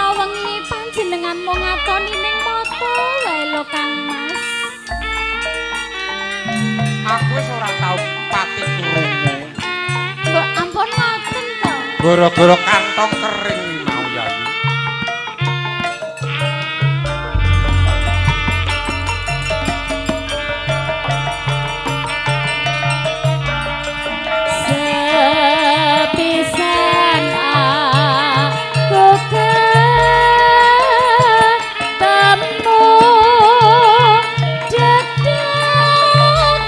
kala wengi panjenengan mung ngatoni ning mata wae lho Kang Mas. Aku wis ora tau pati krungu. Mbok ampun ngoten to. Gara-gara kantong kering mau ya. Sepisan aku ketemu dedekan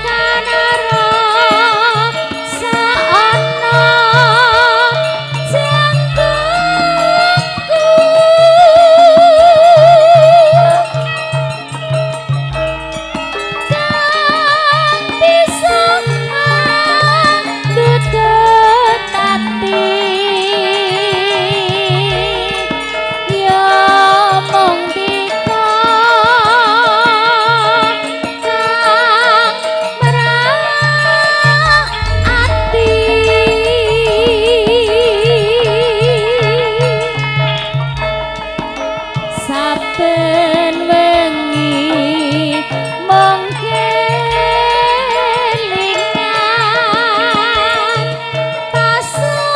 saana janggungku. Kang bisa tutut ati ya mung dika kang merati saben wengi mung kelingan pasuryanmu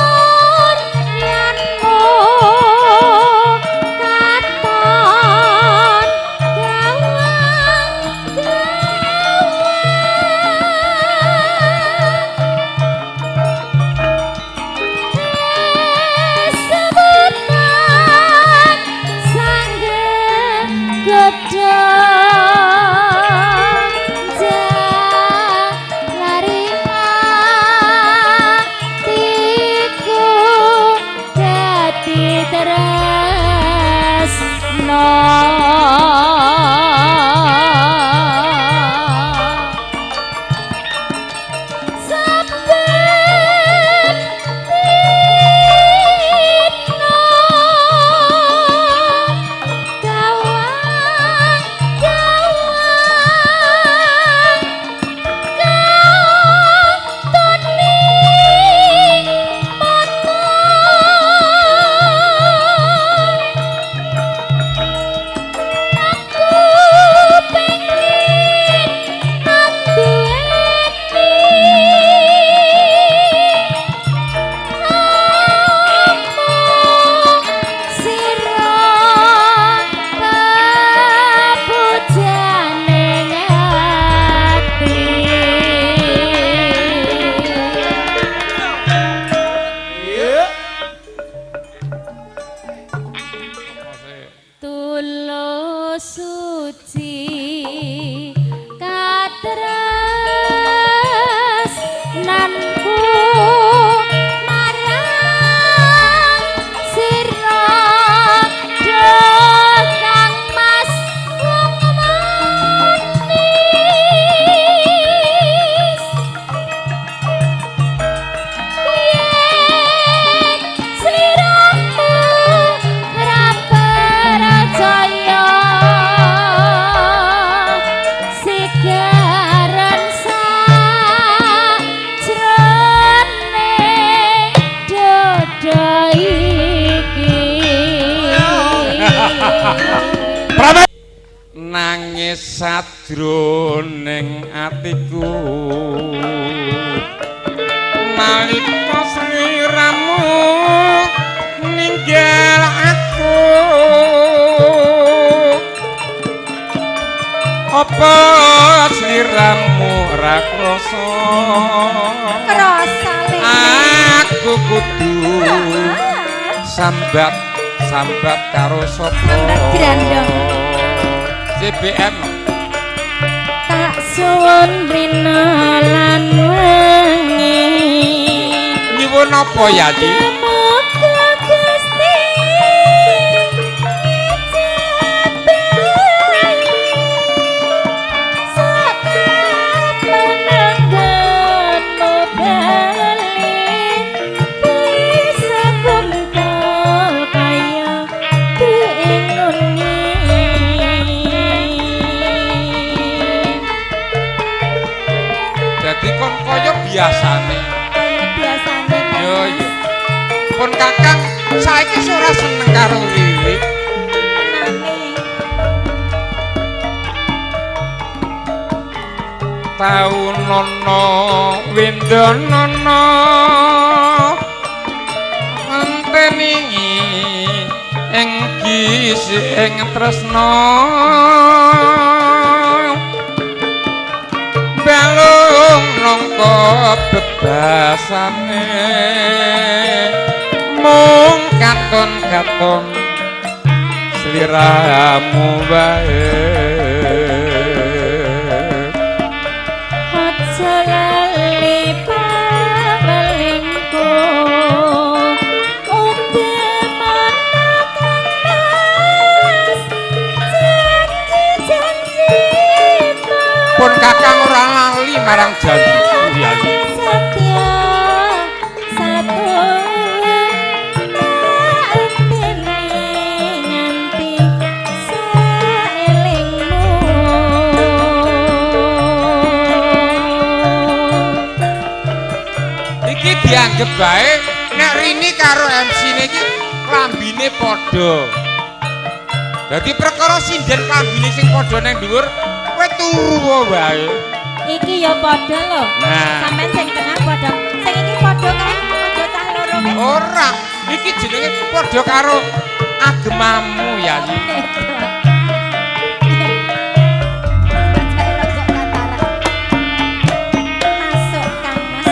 katon sebutan sanggen gedhong jalari hatiku dadi tresno. Saben dina tulus suci katresnanku marang sira Kang Mas wong manis. Yen sliramu ora percaya sigaran sajroning dodo iki. Nangis sajroning atiku nalika sliramu ninggal aku. Apa sliramu ora krasa aku kudu sambat karo sapa Sambat grandong. CBM Tak suwun rina lan wengi nyuwun apa ya Di? Muga Gusti ngijabahi sakapenanggonmu bali bisa kumpul kaya diinguni. Jadi kon kaya biasane. Biasane. Yo yo. Pun Kakang saiki ora seneng karo Wiwit. taunono windonono anteni ing gisi ing tresna belung nangka bebasane mung katon-katon sliramu wae aja lali pamelingku ugi manakan mas janji-janji pun kakang ora lali marang janjiku ya Satya satu nganti saelingmu iki dianggep bae nek Rini karo MC-ne iki klambine padha. Dadi perkara sinden klambine sing padha nang dhuwur kowe turu wae. iki ya padha lho Nah. sampean sing tengah padha sing iki padha kae aja cah loro kae Ora, iki jenenge padha karo agemamu ya iki. masuk Kang Mas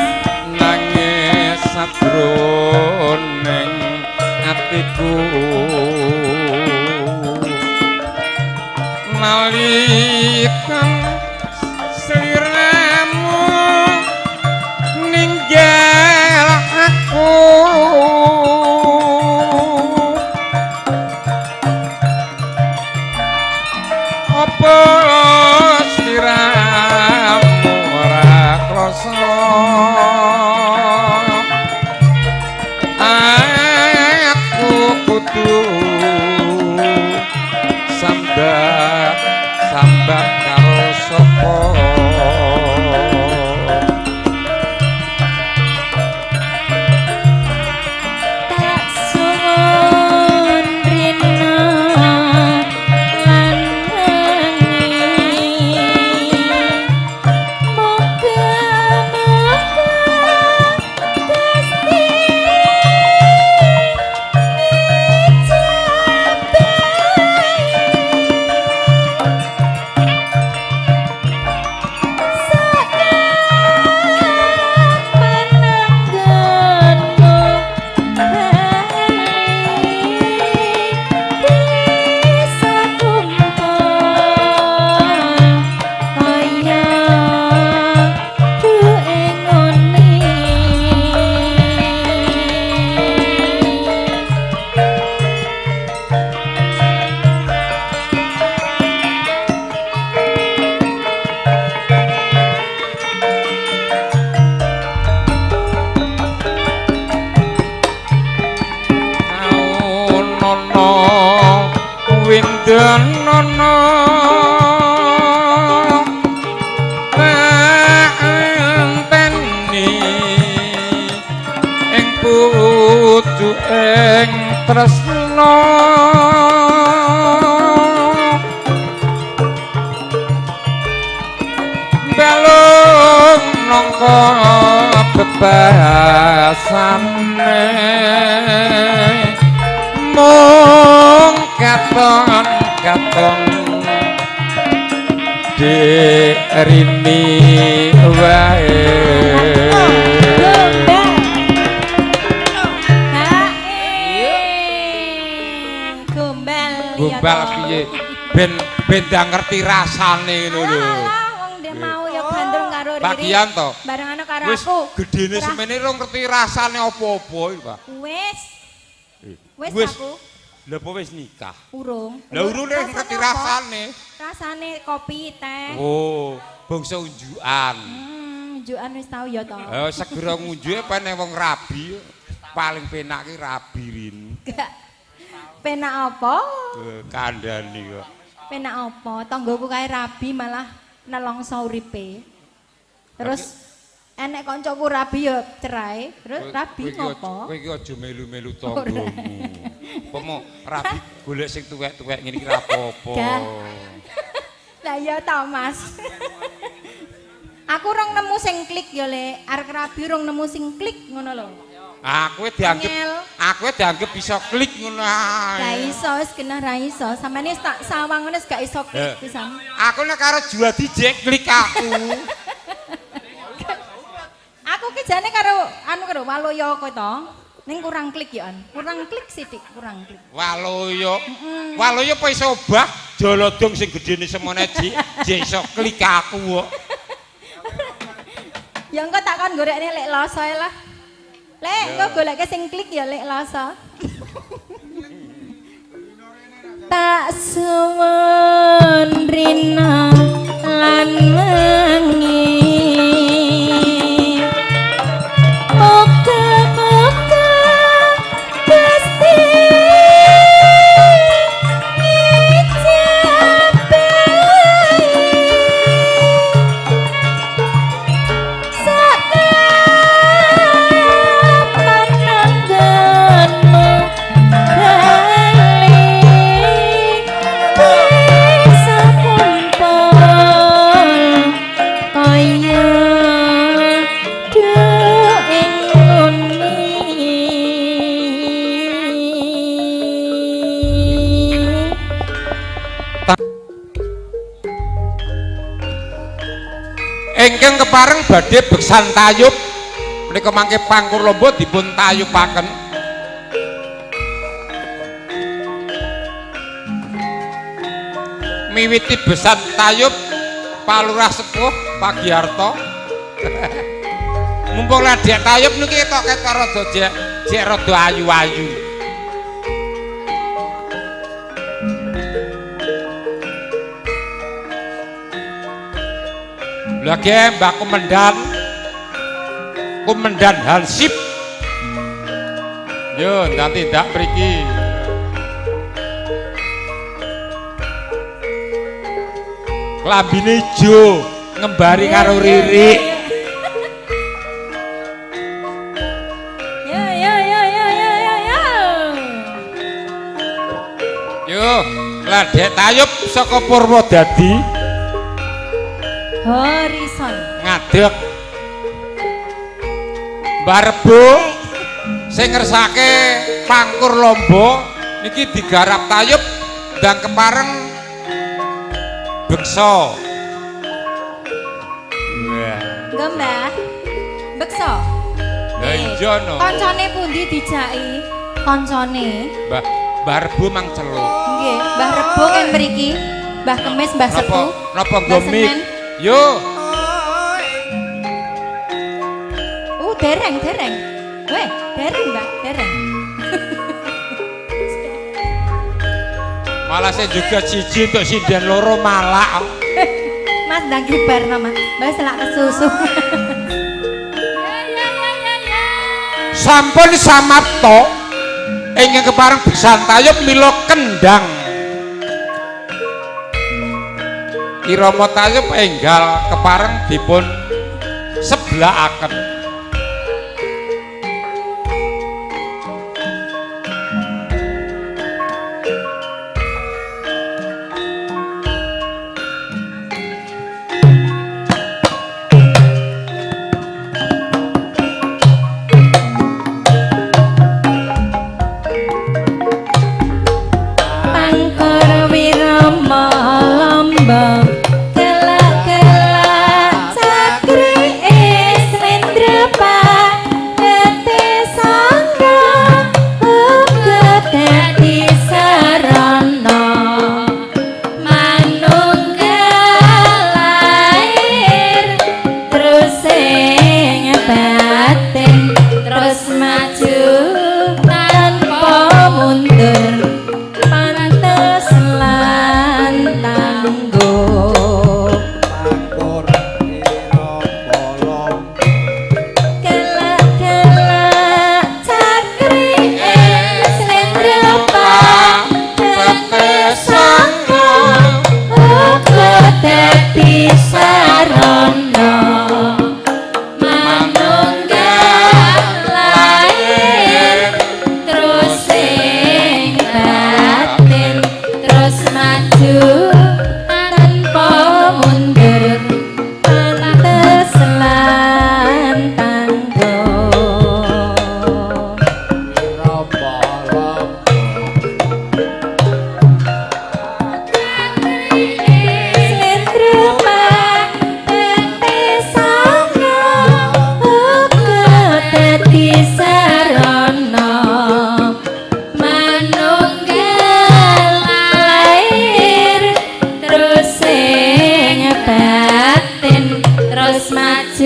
Nangis sadroning atiku nalikan sliramu ninggal aku apa sliramu ora krasa aku kudu sambat karo sapa tak suwun rina lan wengi moga-moga Gusti nono windonono anteni ing pucuking tresna belung nangka bebasane mung katon-katon Rini wae gombal piye ben ndang ngerti rasane ngono lho wong ndek mau ya gandrung karo Riri bagian to bareng karo wis aku gedene semene ora ngerti rasane apa-apa iki Pak wis aku lha apa wis nikah urung lha urune ngerti rasane kopi teh oh bangsa unjukan unjukan wis tau ya to segera ngunjuke peneh wong rabi paling penak ki rabi Rin gak penak apa kandhani kok penak apa tanggoku kae rabi malah nelongso uripe terus enek kancaku rabi ya cerai terus rabi ngopo kowe iki aja melu-melu tanggomu pomo rabi golek sing tuwek-tuwek ngene iki ra apa-apa lah ya ta Mas Aku rong nemu sing klik ya Le, arek rabi rong nemu sing klik ngono lho. Aku dianggap bisa klik ngono ae. Ra iso wis kena ra iso. Sampeyan wis tak sawang ngono wis gak iso klik pisan. Aku nek karo Juwadi jek klik aku. Aku ki jane karo karo Waloyo kowe to. Ning kurang klik ya, An. Kurang klik sithik, kurang klik. Waloyo. Waloyo apa iso obah jolodong sing gedene semene jek iso klik aku kok. Ya engko tak kon gorekne lek loso ae lah. Lek engko goleke sing klik ya lek loso. Tak suwun rina lan mengi. Moga-moga Gusti Ingkang kepareng badhe beksan tayub menika mangke pangkur lomba dipun tayubaken. Miwiti besan tayub Pak Lurah Sepuh Pak Giarto. Mumpung ladek tayub niki ketok rada jek rada ayu-ayu. Lagi Mbak Komandan Hansip. Yo nanti ndak mriki. Klambine ijo ngembari karo Riri. Yo, ladek tayub saka Purwodadi. Horizon ngadeg Mbah Rebo sing ngersake pangkur lomba niki digarap tayub ndang kepareng beksa. Wah. Nggo Mbah. Beksa. Lah iya no. Kancane pundi dijaki? Kancane. Mbah Rebo mang celuk. Nggih, Mbah Rebo kan mriki. Mbah Kemis, Mbah Sepuh. Napa nggo mik? Yo. Dereng. Weh, dereng, Mbak, dereng. Malah saya juga siji untuk sinden loro malah. Mas ndang kibar nama. Mbak selak kesusu. Sampun samapta ingkang kepareng beksan tayub mila kendang. Irama tayub enggal kepareng dipun seblakaken. Kelak-kelak cakri slendra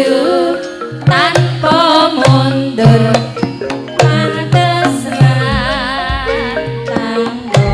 maju tanpa mundur panteslan tanggo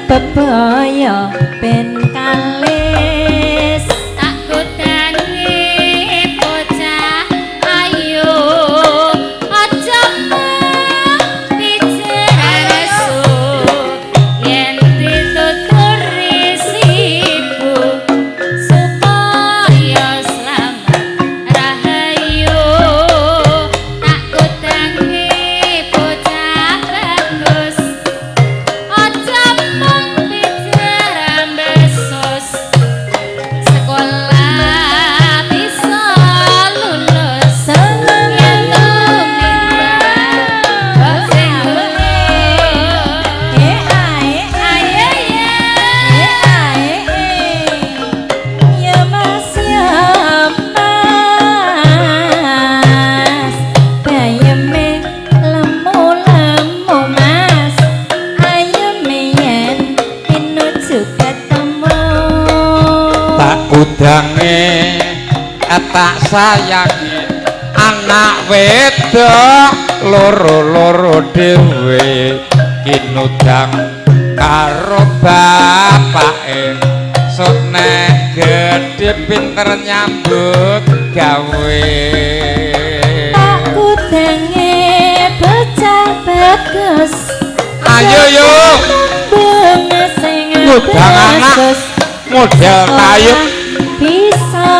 bebaya ben kalis tak godangi bocah ayo aja bicara su yen ditutur risiku supaya selamat rahayu tak godangi bocah bagus aja udange tak sayangi anak wedok loro-loro dhewe kinudang karo bapake sok nek gedhe pinter nyambut gawe tak udange bocah bagus ayo yo bunga sing udang anak model kayu bisa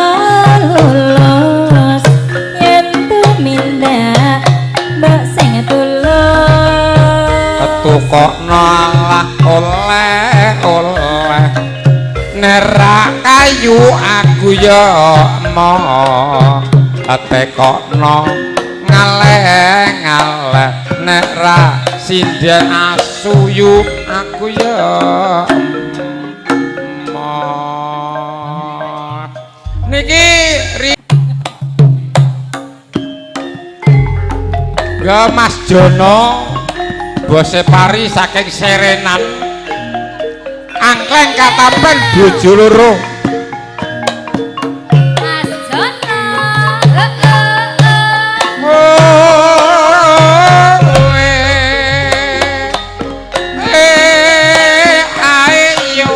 lulus yen tumindak mbak sing tulus ketukokno lah oleh-oleh nerak kayu aku ya mau tekokno ngaleh-ngaleh nerak sinden asuyu aku ya niki ya Mas Jono bose pari saking Serenan angkleng katapen bojo loro Mas Jono ayo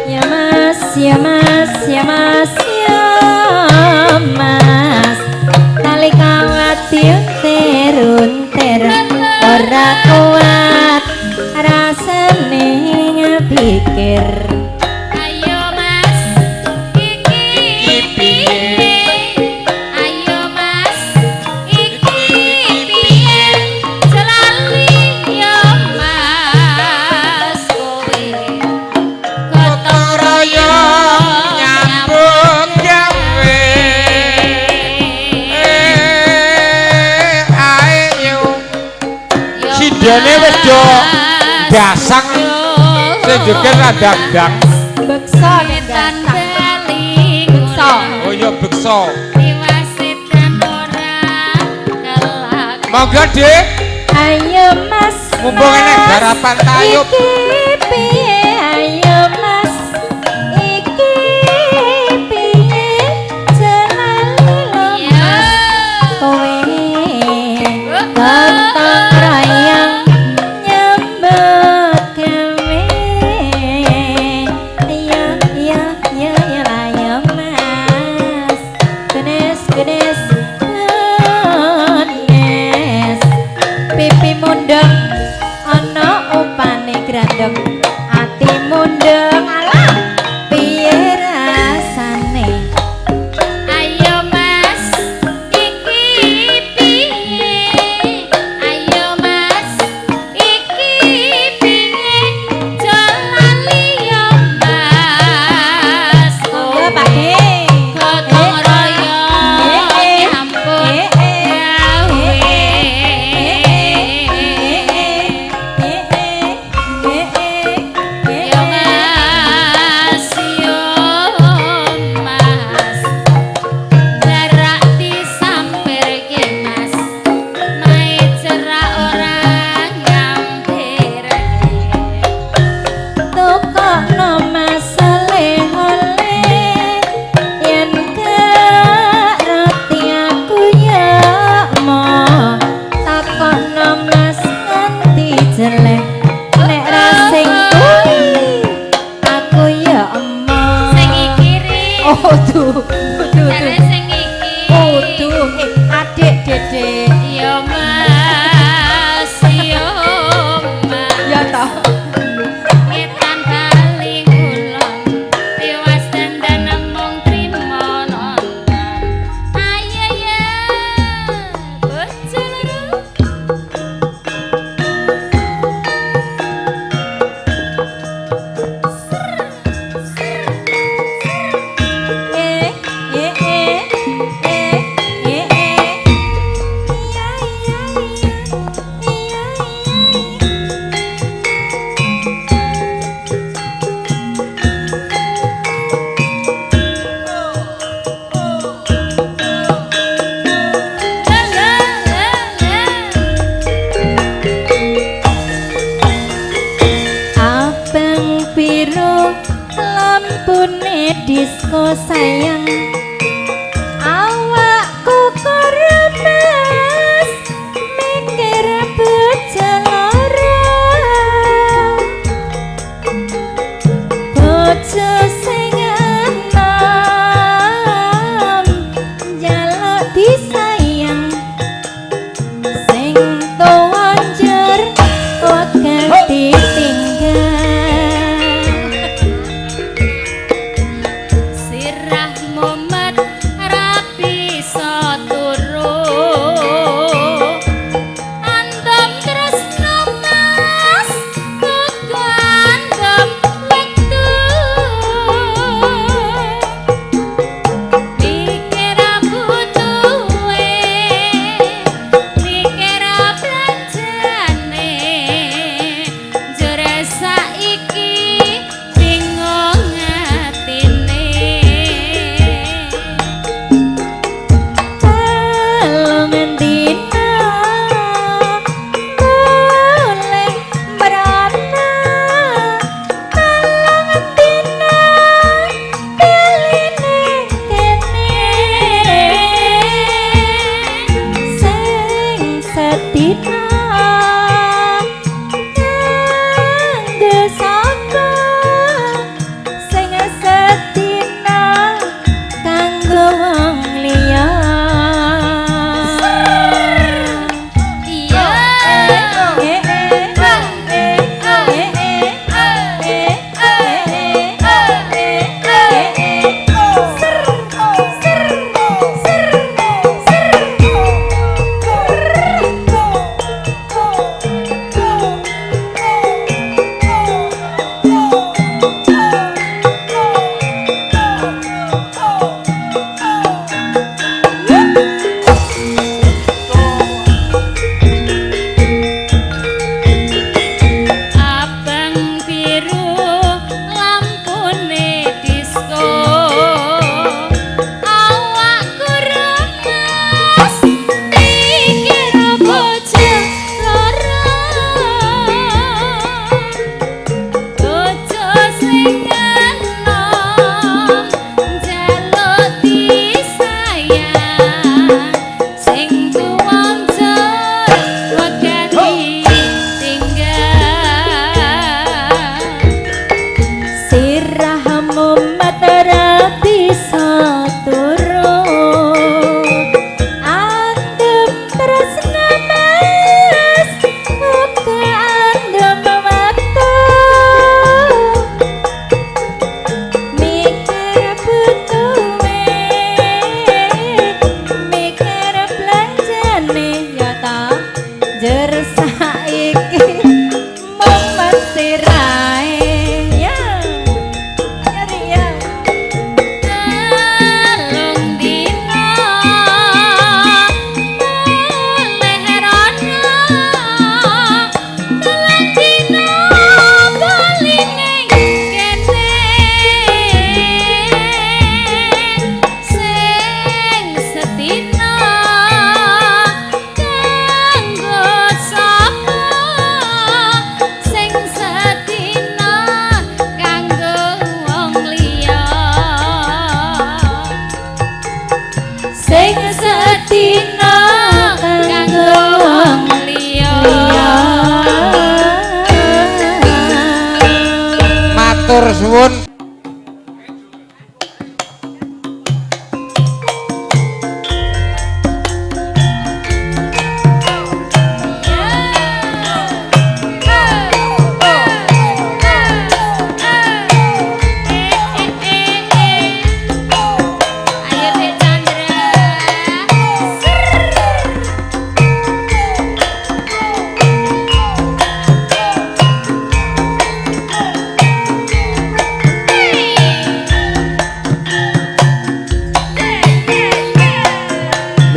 ya Mas ya Mas ya Mas Mas nalika wati untir ora kuat rasane ngepikir ayo Mas iki piye ayo Mas iki piye celali yo Mas kowe gotong royong nyambut gawe sidane wedok dasang sing joget radang beksa netan bali beksa oh iya beksa diwasitan ora kelak monggo Dik ayo Mas mumpung enek garapan tayub iki piye ayo Mas iki piye celali lo Mas kowe gotong royong nyambut Kudu. Jare sing iki. Kudu. Adik Dede. Ya Mas, ya Mas. Ya toh. Ngetan kali kulon. Tiwas dandan mung trimo nonton. Ayo ya. Bocah loro. Eh, eh, eh, eh, eh, eh. Iya, iya, iya, iya, iya. La la la la. Abang biru lampune disko sayang awakku koremes mikir bejalora bojo sing enom njaluk disayang sing tuwa njer kok ditinggal Sirah mumet rapi saturu andam tresno mas kok andam wektu mikir butuhe mikir belanjane jare saiki bingung atine Telung dina boleh merana telung dina piline kene sing sedina kanggo sapa sing sedina kanggo wong liya iya abang biru lampune disko awakku remes pikir bocah loro bocah sing enom njaluk disayang sing tuwa njer wegani tinggal sirahmu matara bisa turun andem tresna mas muka andem mata mikir butuhe mikir belanjane ya ta jer saiki momen sirahe ya ya telung dina boleh rono telung dina bali ning kene sing sedina kanggo sapa sing sedina kanggo wong liya sing sedina kanggo wong liya Matur suwun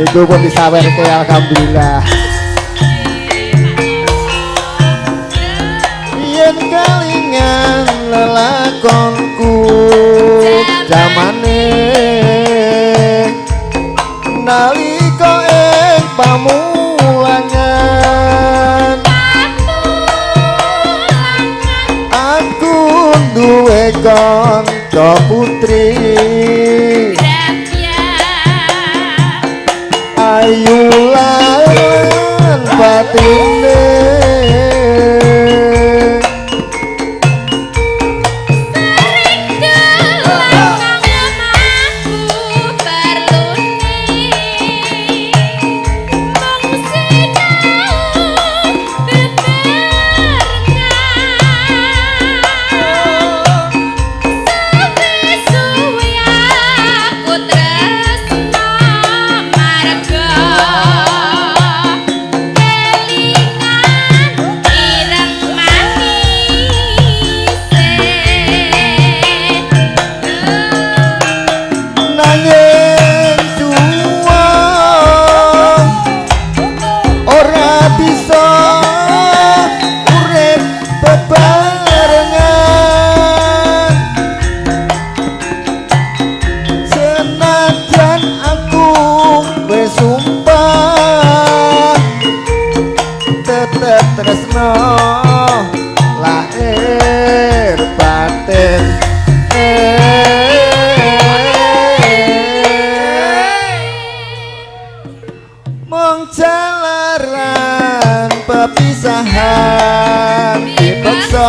Niku pun disawerke alhamdulillah. Yen kalingan lelakonku jamane nalika ing pamulangan aku duwe kanca putri ayu lan batine tresno lahir batin mung jalaran pepisahan dipaksa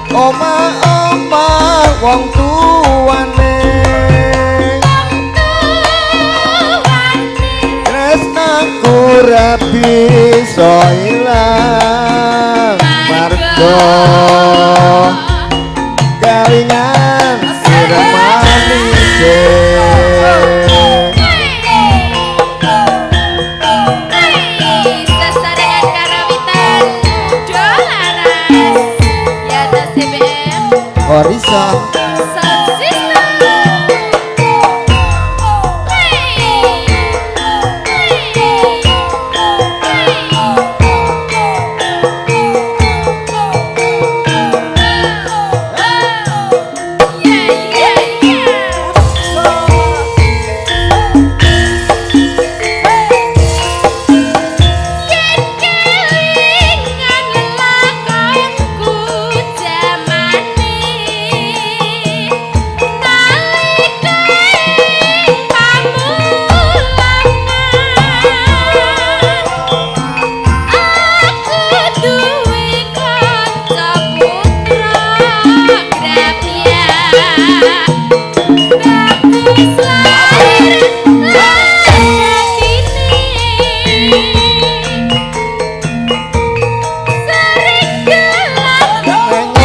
omah-omah wong tuane tresnaku ora bisa ilang marga kalingan sirah manise sesarengan karawitan dolaras ya tas CBM horizon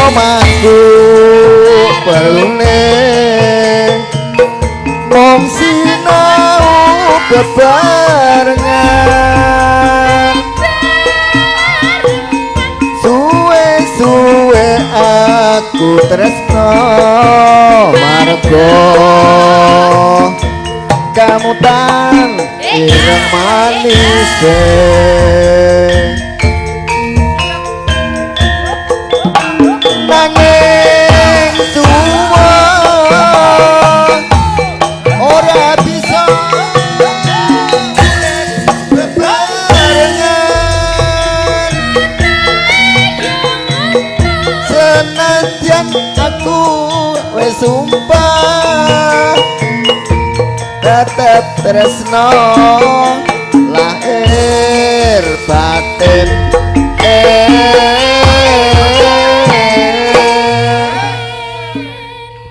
omahku pelune mung sinau bebarengan suwe-suwe aku tresno marga kamutan ireng manise nanging tuwa ora bisa bebarengan senajan aku wis sumpah tetep tresno lahir batin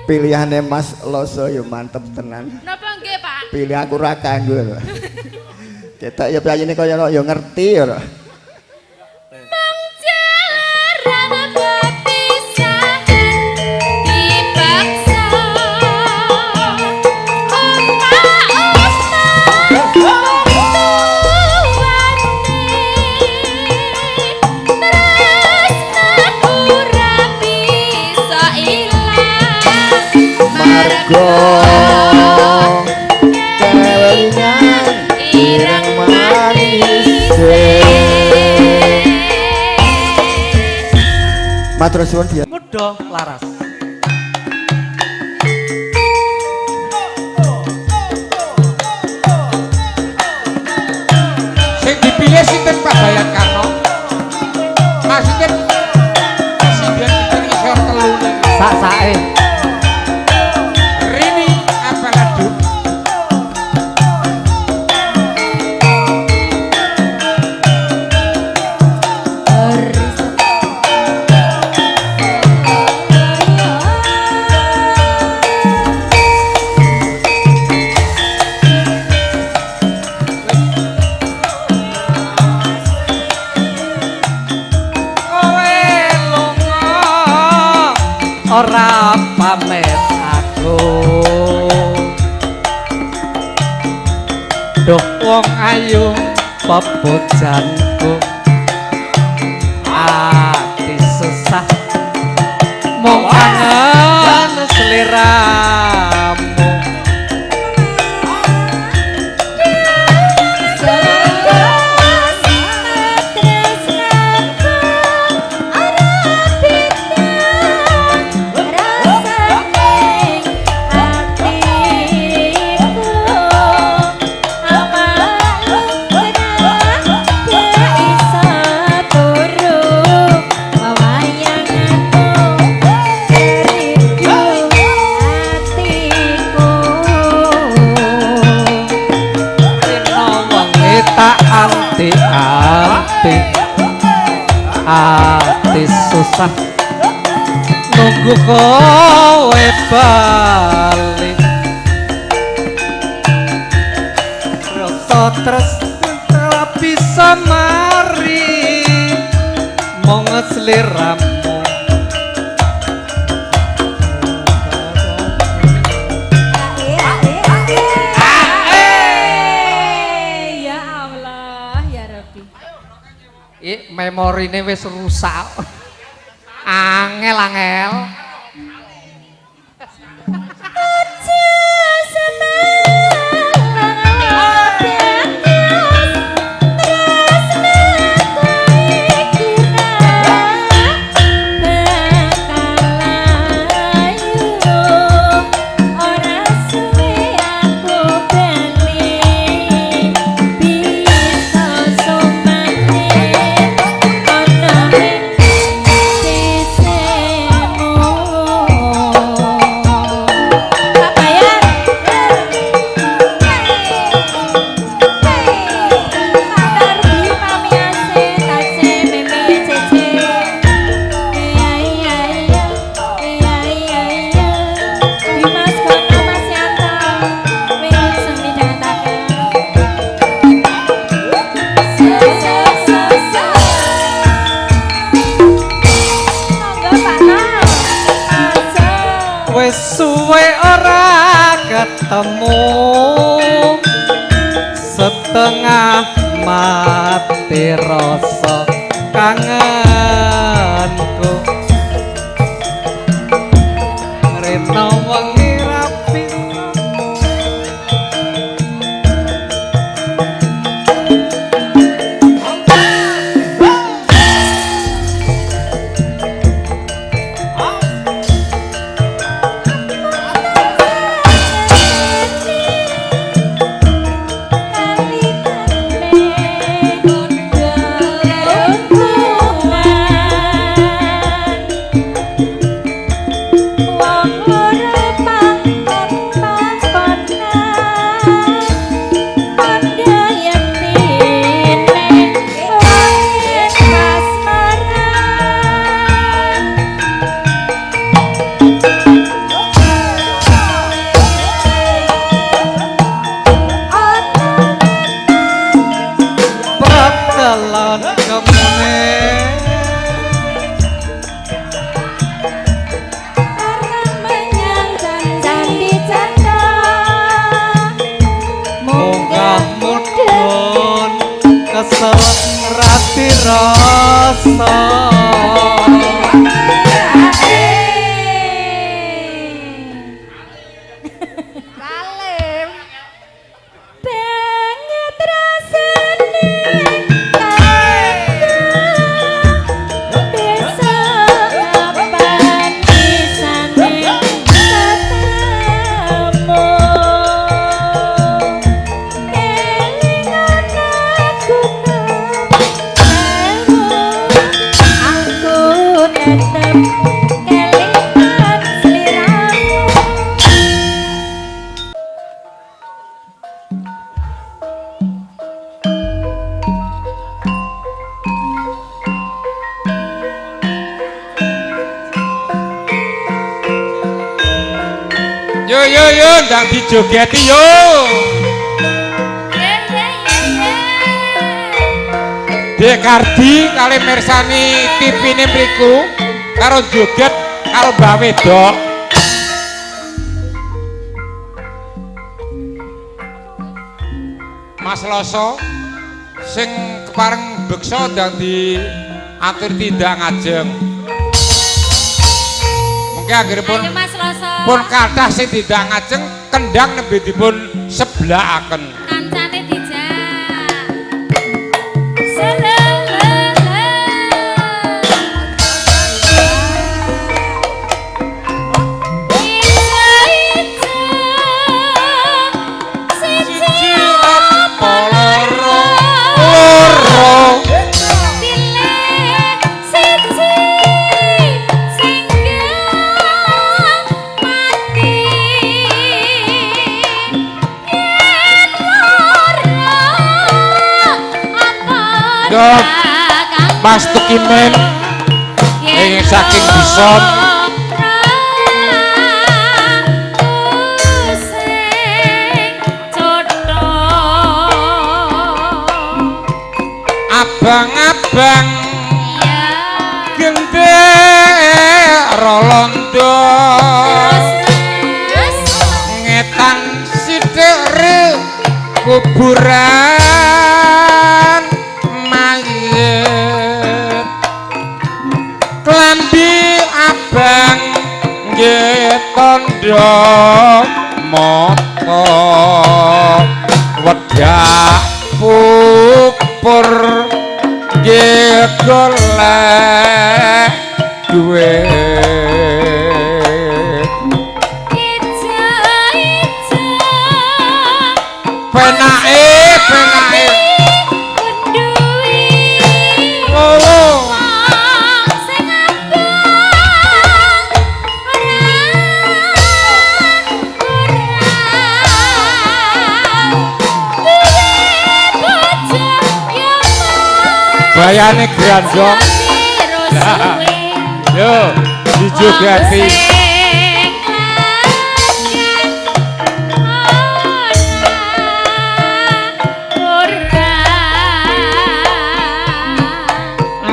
pilihane Mas Loso yo mantep tenan. napa nggih Pak Pilih aku ra kanggo. Ketok ya playine kaya yo ngerti ya. Margo Matur suwun biyen. Mudah laras. Sing dipilih sinten Pak Bayangkara? Maksudnya presiden kita isor telu niki. Sak-sake. Rini apa ladu? Ora pamit aku Duh wong ayu pepujanku ati susah mung kangen sliramu ati susah nunggu kowe bali rasa tresna bisa mari mong sliramu Ya Allah, ya Rabbi. Memorine wis rusak. Angel. Suwe ora ketemu setengah mati rasa kangenku rena wengi rapi yo ndang dijogeti yo. Dek Kardi kali mirsani TV-ne mriku karo joget karo Mbak Wedok. Mas Loso sing kepareng beksa ndang diatur tindak ngajeng. Mengke anggiripun Mas Loso. pun kathah sing tindak ngajeng kendang nembe dipun seblahaken. Kancane dijak. Mas Tukimen ingin saking bison abang-abang gende rolondo ngetan sidere kuburan mayit klambi abang nggih tondo mata wedak pupur nggih golek duit penake bayane grandong yo dijogati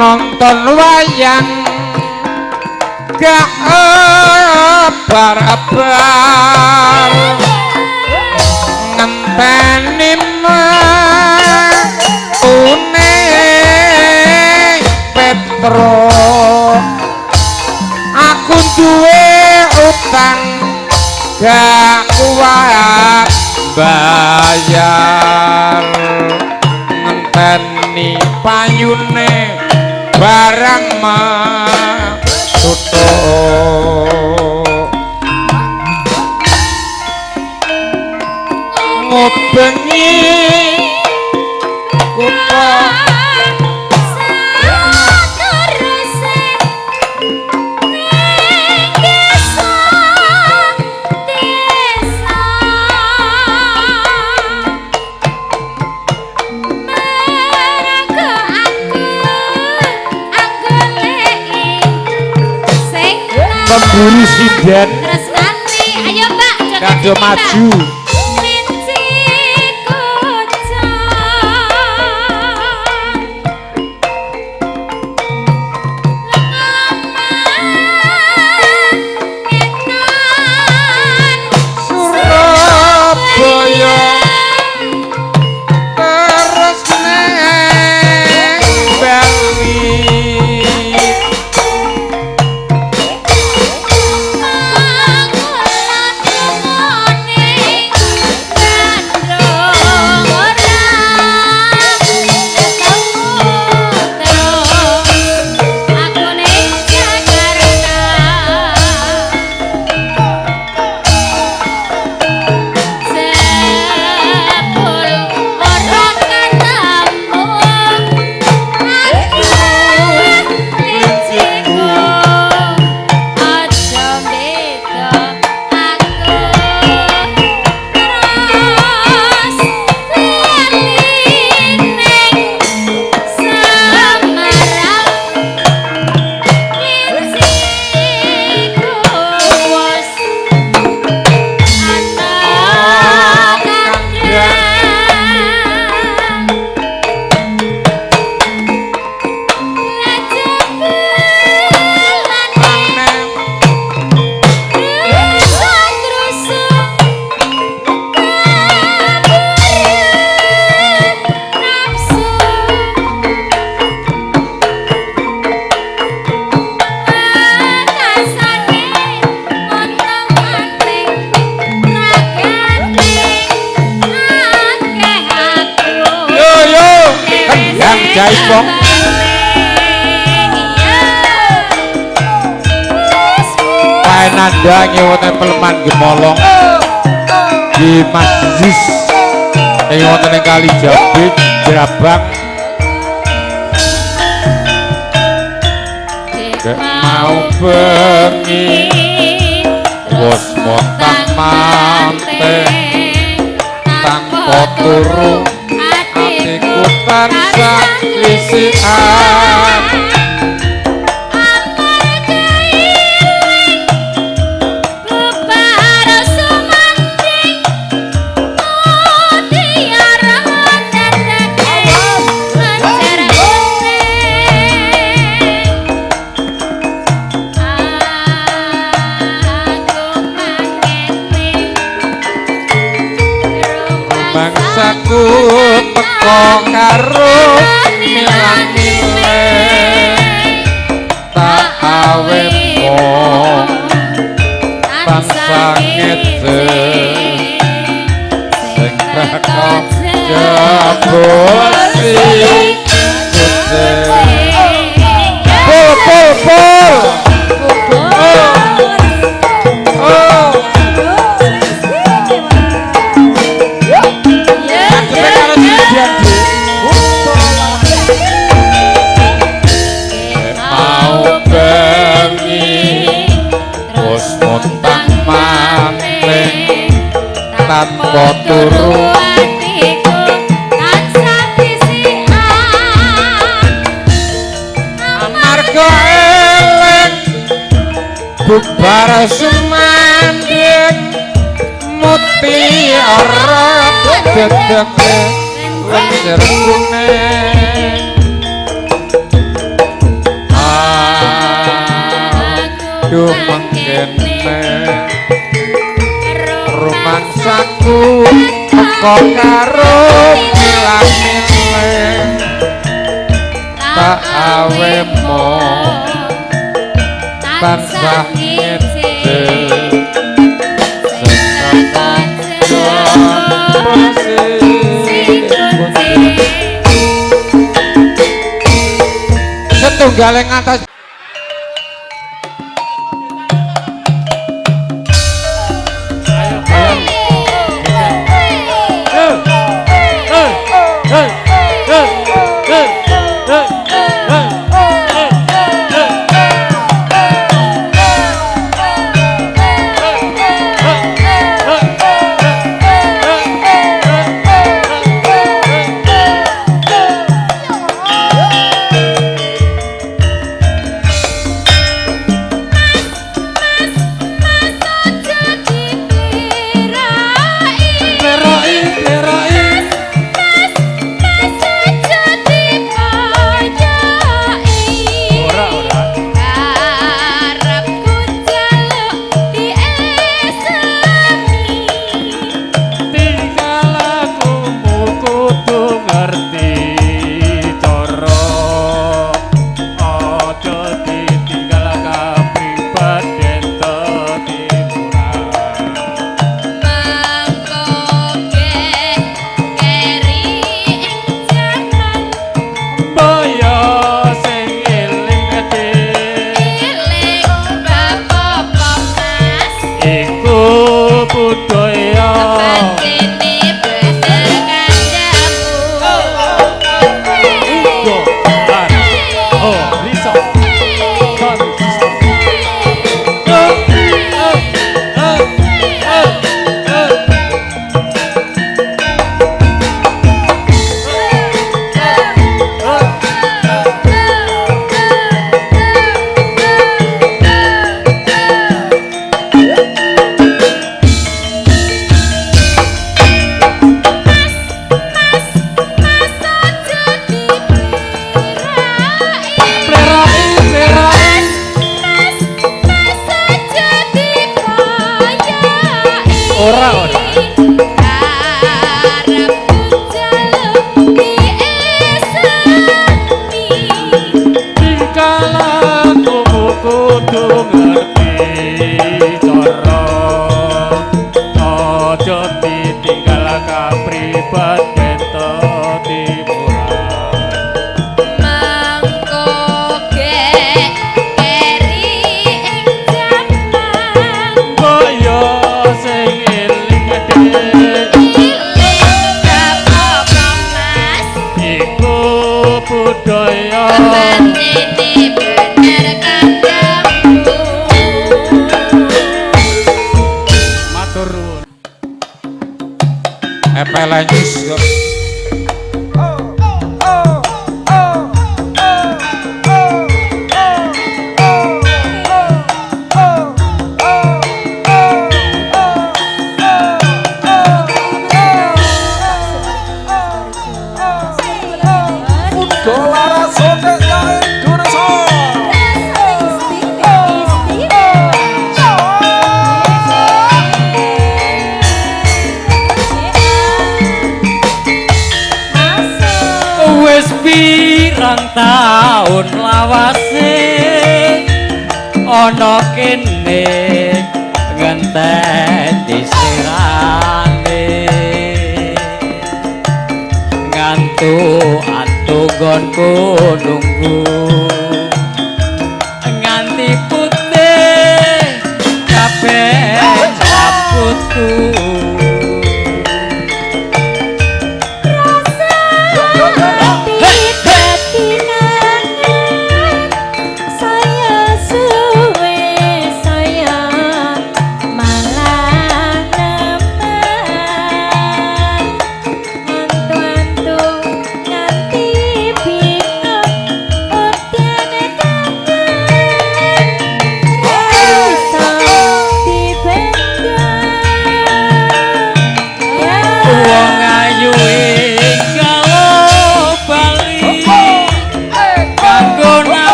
nonton wayang gak bar-bar ngenteni Petro aku duwe utang gak kuat bayar ngenteni payune barang mah tutuk ngobengi kutha memburu sinden ayo Mbak kado maju Surabaya terus neng Bali dangi wonten Peleman Gemolong di Mas Zis ing wonten ing Kali Jabrik Jerabang mau bengi wis montang manteng tanpa turu atiku tansah lisian bangsaku teko karo milang-milih tak awe mong bangsa ngece sing teko jebol si pol tanpa turu atiku tansah lisian amarga eling bubar sumanding mutiara dedeke lenjer kuning aduh mangkene rumangsaku teko karo milang-milih tak awe mong tansah ngece sing teko setunggaling atas Epelenyus kok. pirang taun lawase ana kene ngenteni sirane ngantu atugonku nunggu nganti putih kabeh rambutku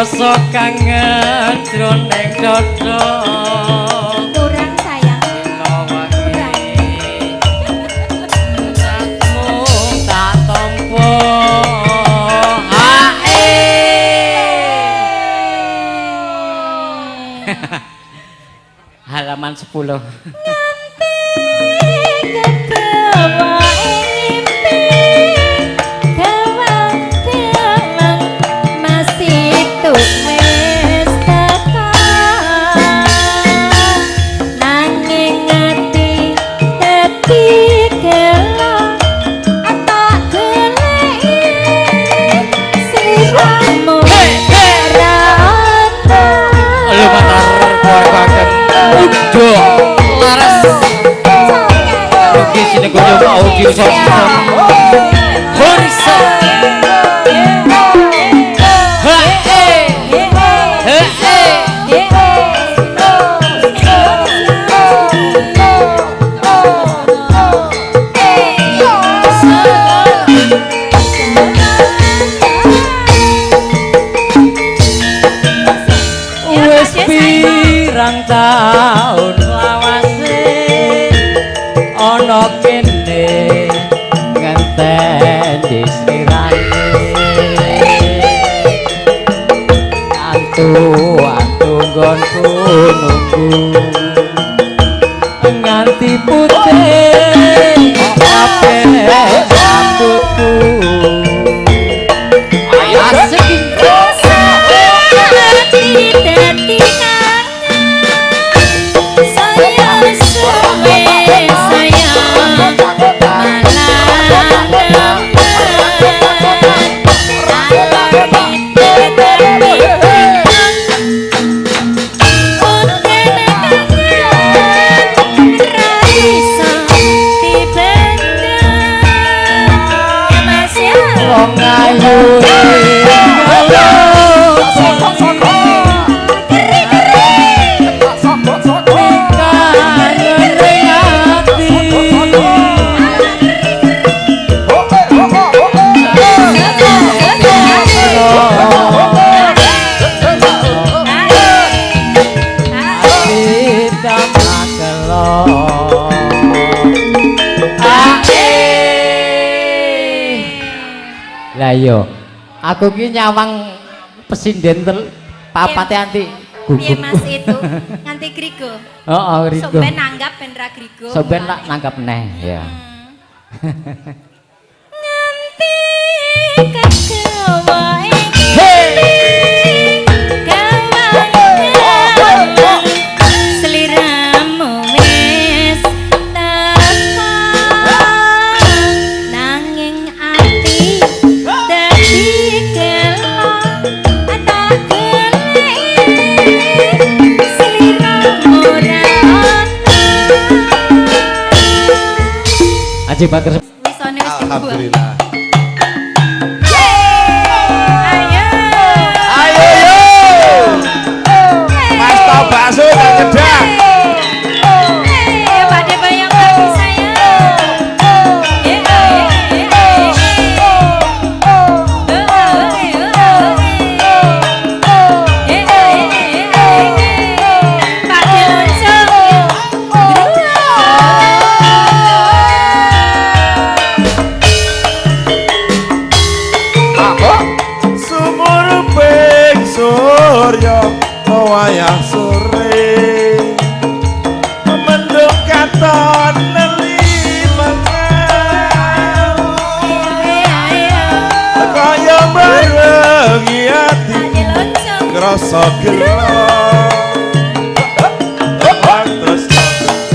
rasa kangen jroning dada kurang sayang tak tampa halaman 10 sini gue coba audio sound horizon wes pirang taun ana kene ngenteni sirane antu nggonku nunggu nganti putih kabeh rambutku ayo asik lah yo aku ki nyawang pesinden papate anti piye Mas itu nganti grigo heeh grigo sampeyan nanggap ben ra grigo sampeyan tak nanggap neh ya nganti kekewae Haji Bakar. Wisone wis dibuang. Alhamdulillah. Ayo. Ayo yo. Mas tau bakso dan gedang. Pada bayang lagi saya. Sumur ping surya wayah sore. Mendung katon nelimengan. Kaya barengi ati ngrasa gelo. Terus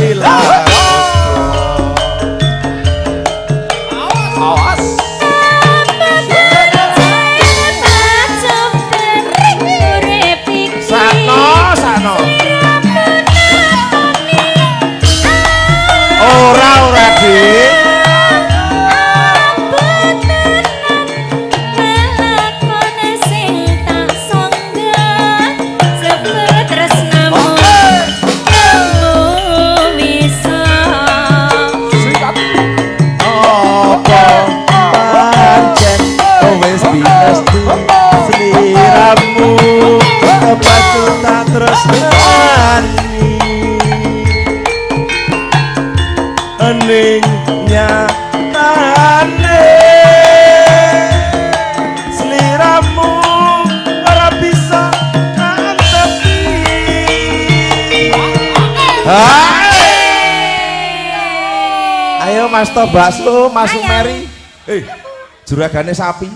ilang. Awas. Sano. Ora Dik. Pancen wis pinesti sliramu batu tak tresnani ning nyatane sliramu ora bisa nantepi. Ayo Mas To bakso, Mas Sumeri. Juragane sapi.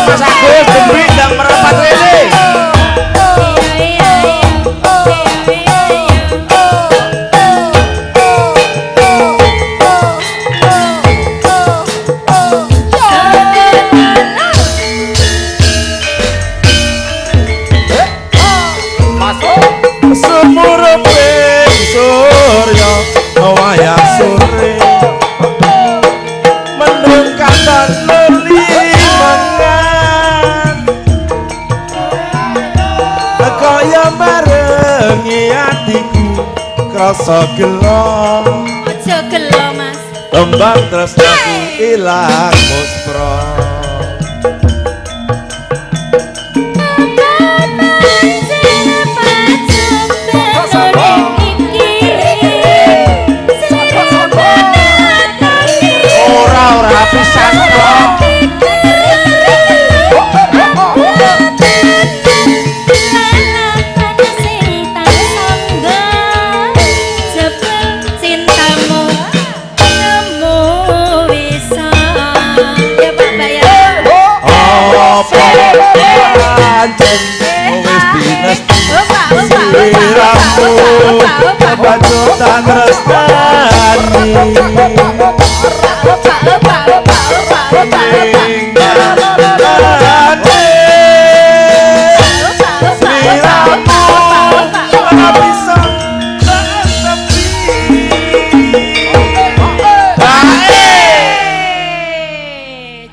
Mas Agus Gembri dan merapat rene. Sumur ping surya wayah sore mendung katon lelimengan kaya barengi atiku krasa gelo. Aja gelo Mas. Tembang tresnaku ilang muspra. Ora pisan kok. Pancen wis dinesti sliramu batu tak tresnani ning nyatane sliramu ora bisa nantepi.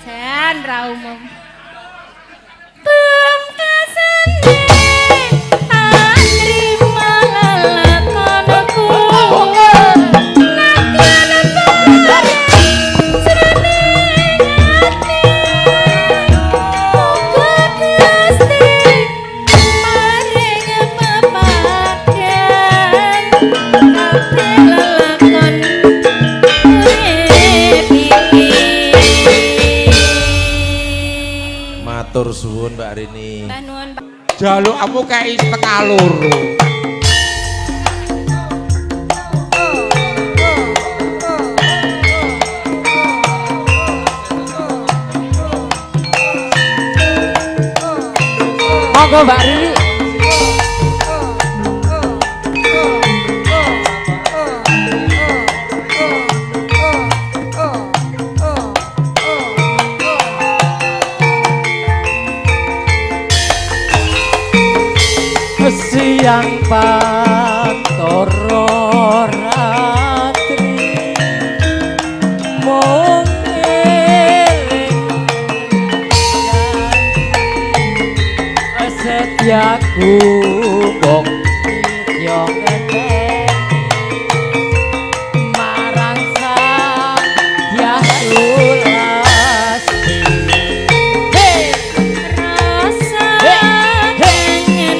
Jan ra umum. Matur suwun Mbak Rini. Mbah nuwun Pak. Jaluk kamu kayak setengah loro. Monggo Mbak Riri. Siang pantoro ratri mung eling janji setiaku wong yo ngenteni marang sang Yastulasti. Rasa pengen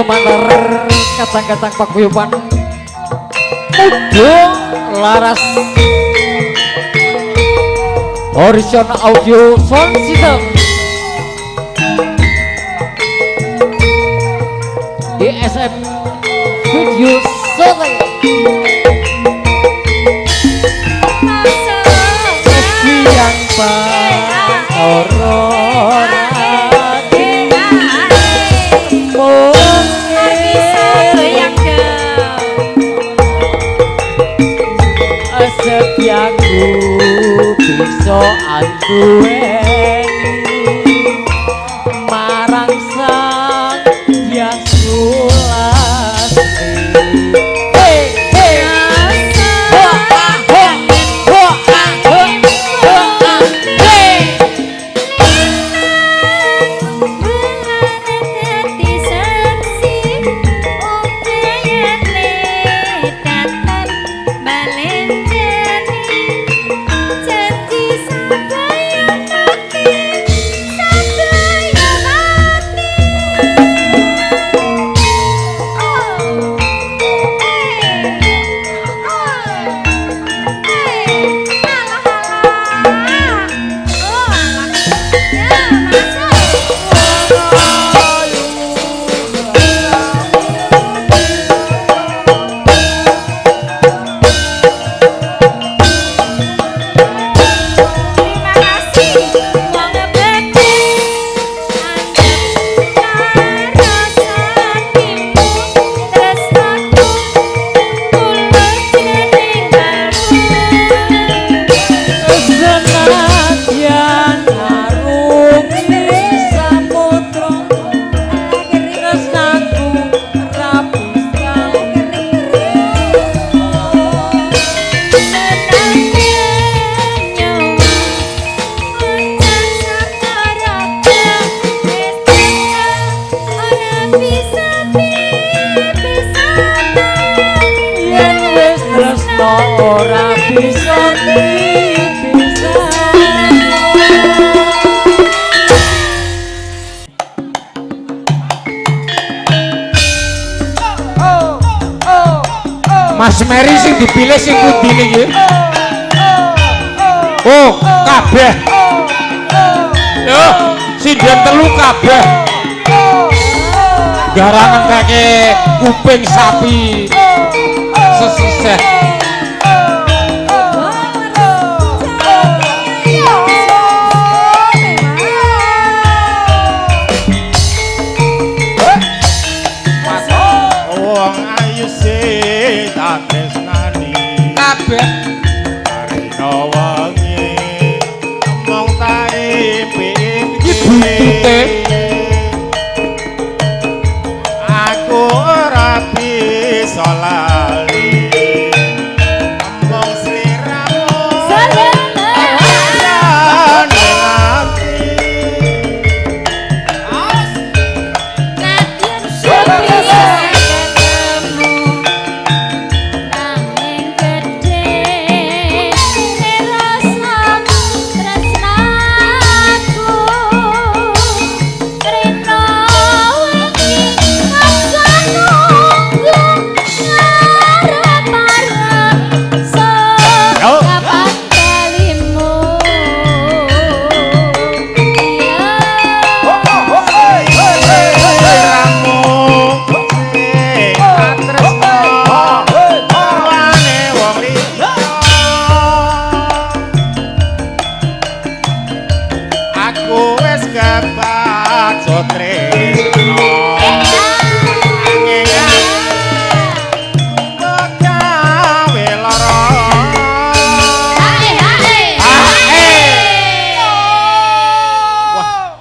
mantar katang-katang paguyuban udung laras Horizon Audio Sound System DSM Video Shooting siang pantoro setiaku bisa anduweni marang sang Yastulasti. Hey hey ora bisa dipisah. Mas Mary sing dipilih sing pundi niki? Oh, kabeh. Yo, sinden telu kabeh. garangan kake kuping sapi sesisih wong ayu sing tak tresnani kabeh arena wengi mong tae iki buntute aku ora bisa lali mong sliramu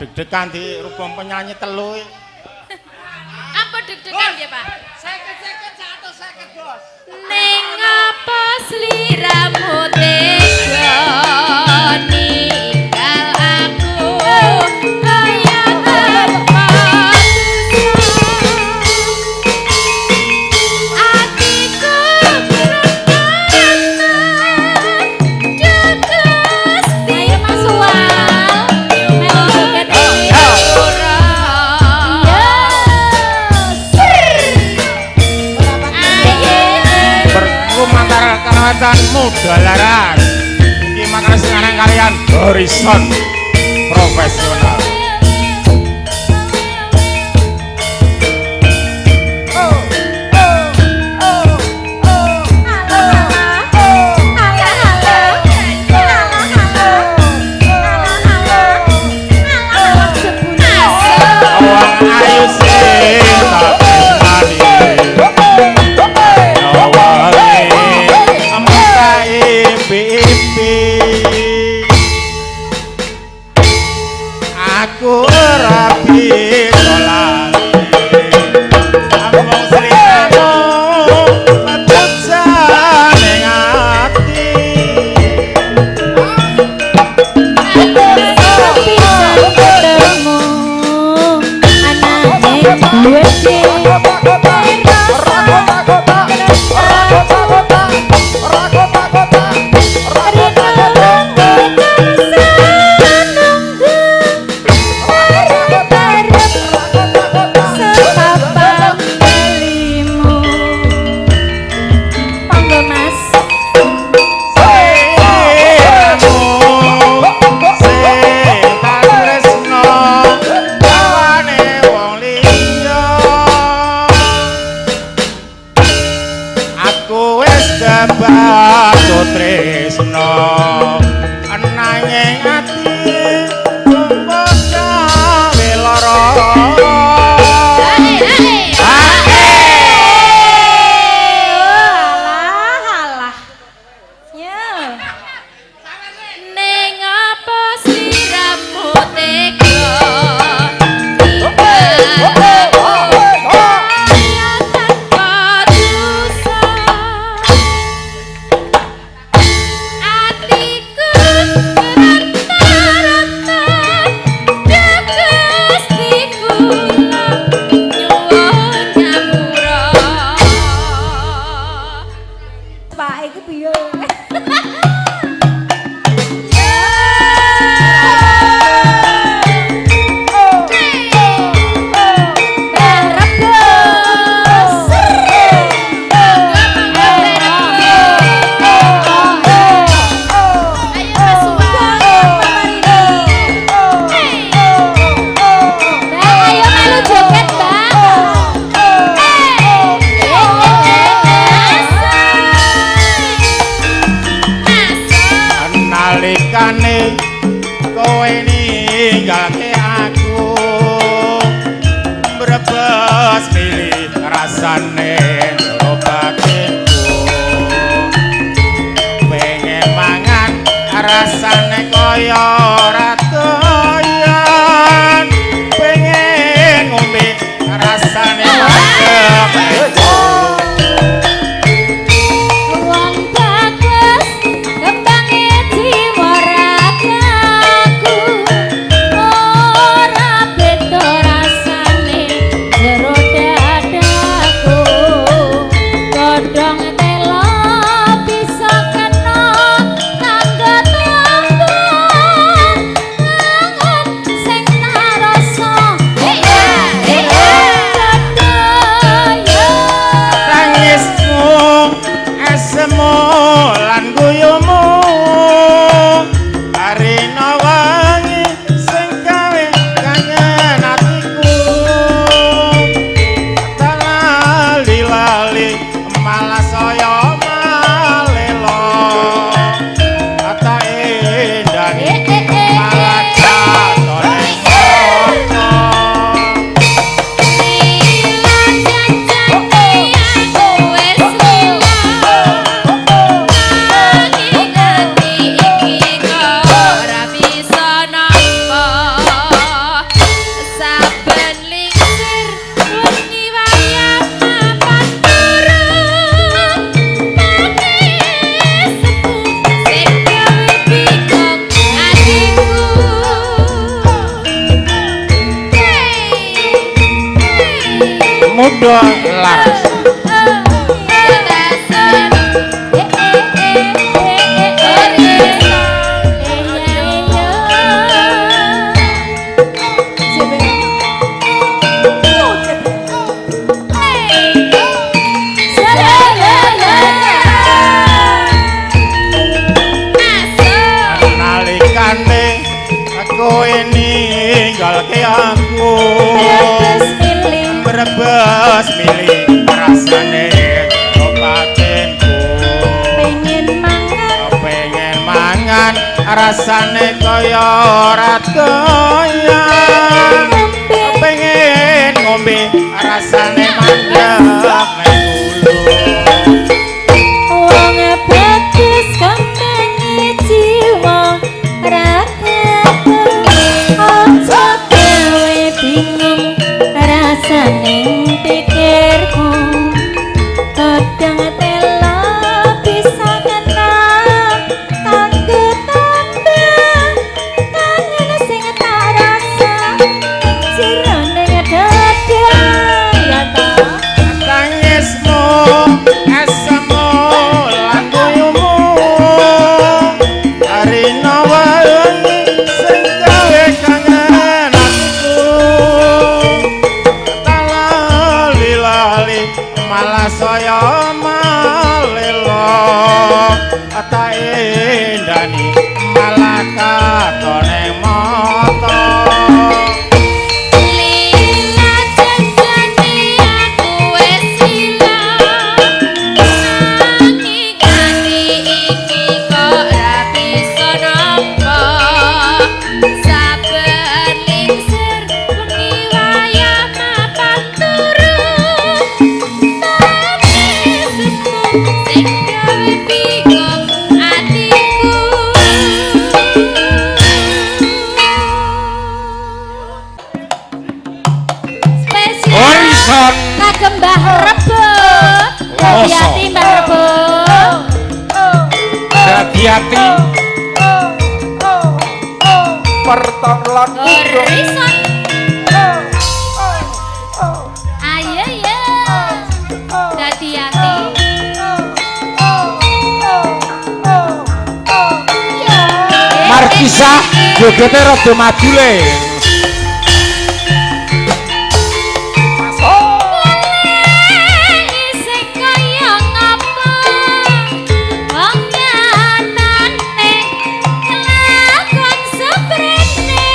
deg-degan di rubung penyanyi telu. Apa deg-degan ya, Pak? 50 Bos. Ning apa sliramu tega ninggal aku kaya tanpa atiku ayo masual Kawatan muda laras iki makane sengarang kalian Horizon Profesional. Ayo sing tak aku rapi tolak ambong seliramu metut saneng hati aku bisa ketemu anaknya duwe ninggalke aku brebes milih rasane jero batinku pengen mangan rasane kaya ora doyan pengen ngombe rasane mantep Wong bagus kembange jiwa ragaku ora beda rasane jero dadaku godhong telo bisa kena tangga tangga sing narasa tangismu esemu lan guyumu arena wangi sing gawe kangen atiku lali malah saya malelo ata endane malah jatone muda laras nalikane kowe ninggalke aku brebes milih rasane batinku pengen mangan rasane kaya ora doyan pengen ngombe rasane mantep Wong bagus kembange jiwa ragaku aja gawe bingung rasane pikirku kadang tela bisa kena tangga tangga kangen sing tak rasa sirane dada ya ta tangismu esemu lan guyumu arena wangi sing gawe kangen atiku lali malah saya malelo ata endani malah katone mata lila janjane aku wis ilang nanging ati iki kok ra bisa nampa saben lingsir bengi wayah mapan turu sing gawe bingung atiku spesial horizon kagem Mbah Rebo hati-hati Mbah Rebo hati-hati pertolongan horizon ayo ya hati-hati Markisa jogete rada maju le sing kaya ngapa wong nyatane kelakon seprene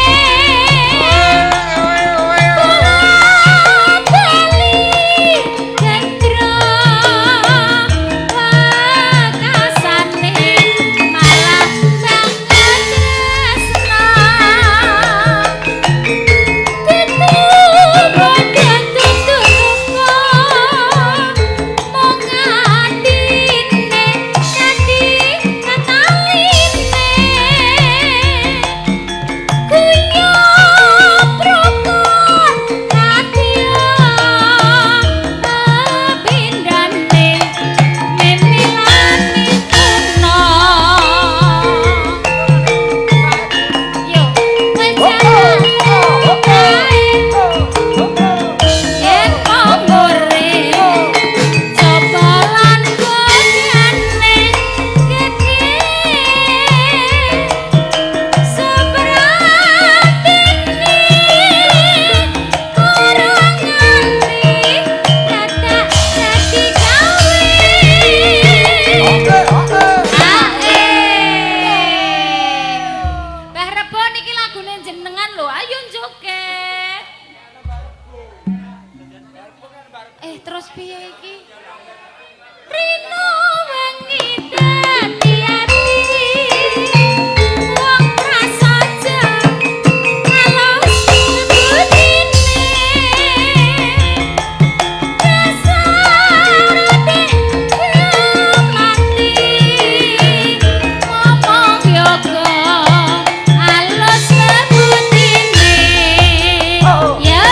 lagune jenengan lho, ayo joget. Terus piye iki? Rino wengi dadi ati. Wong prasaja alus budine. Dasar ati mati. Ngomong yoga alus budine. Ya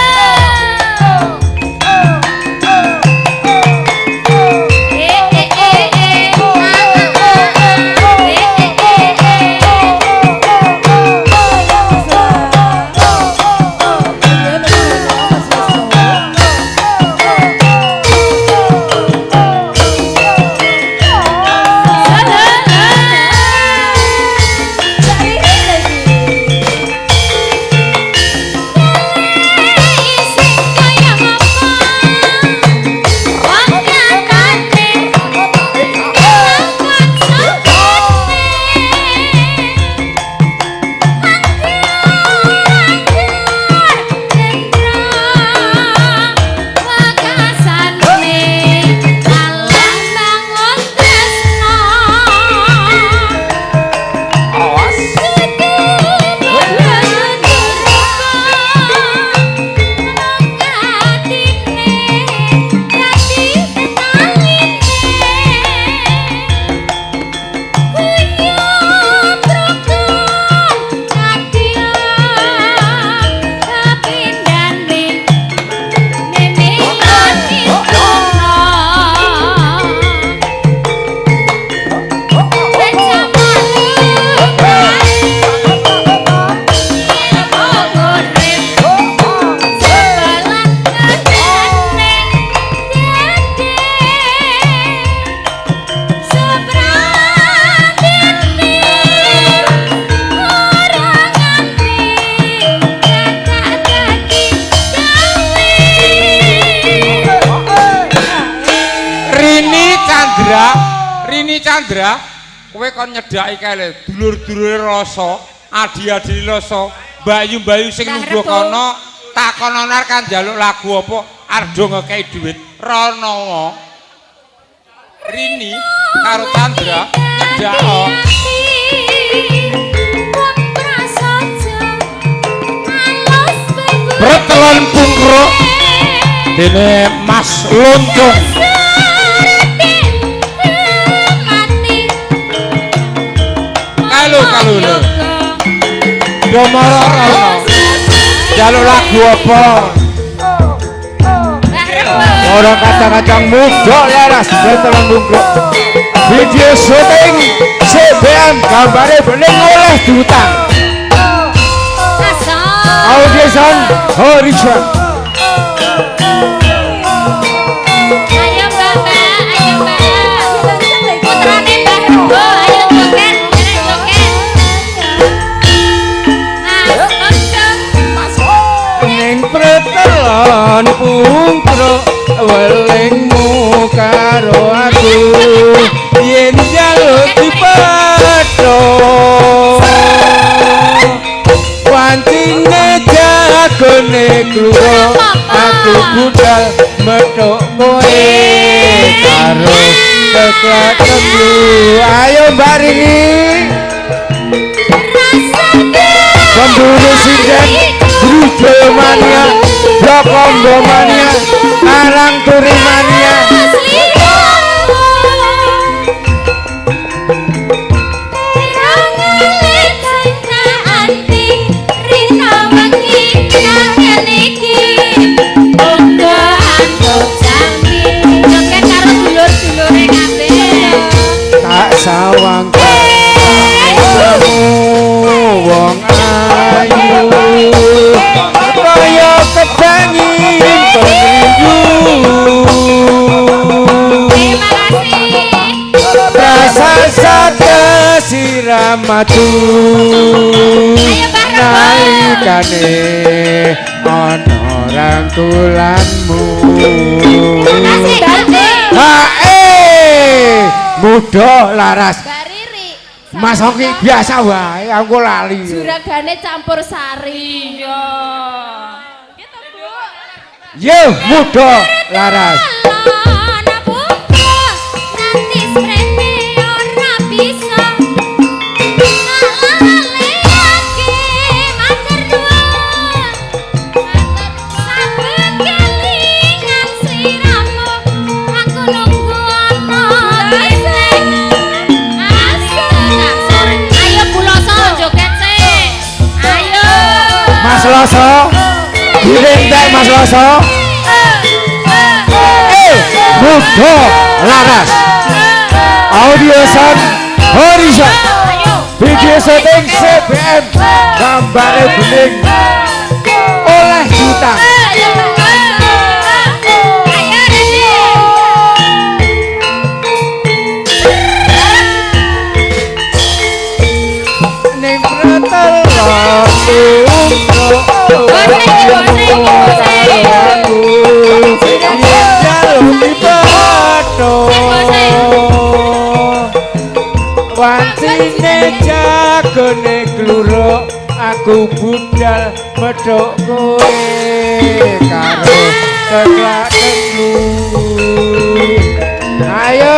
Chandra, kowe kon nyedaki kae lho, dulur-dulure rasa, adi-adi rasa, bayu-bayu sing lungguh kono, takono nar kan njaluk lagu apa, ardo ngekei dhuwit. Ranawa. Rini karo Chandra nyedaki. Pretelon pungkruk dene Mas Loncong. Kalau Domoro jalur lagu apa? Orang kacang-kacang muda leras bertelan bungkruk. Video syuting CBM gambarnya bening oleh diutang. Audition Horizon. Ayo Mbak, ayo Mbak. Putrane Mbak Rebo, ayo joget. Pretelon pungkruk welingmu karo aku yen jaluk dipetho wancine jagone kluwo aku budal methuk kowe karo keklatemu ayo baringi pemburu sinden Brujo mania, Blokombo mania, Arang Turi mania. Tak sawang wong ayu kaya kepengin perindu rasa sate siramatu naikane ana rangkulanmu muda laras Mas Hoki biasa wae aku lali. Juragane campur sari. Iya. Gitu, Bu. Yo, muda laras. Nanti sprene ora bisa. Mas Loso, direntek Mas Loso. Muda laras. Audio sound horizon. Video syuting CBM. Gambare bening. Oleh juta. Ning pretel wancine jagone gluro aku budal medhok kowe karo teklak-teklu ayo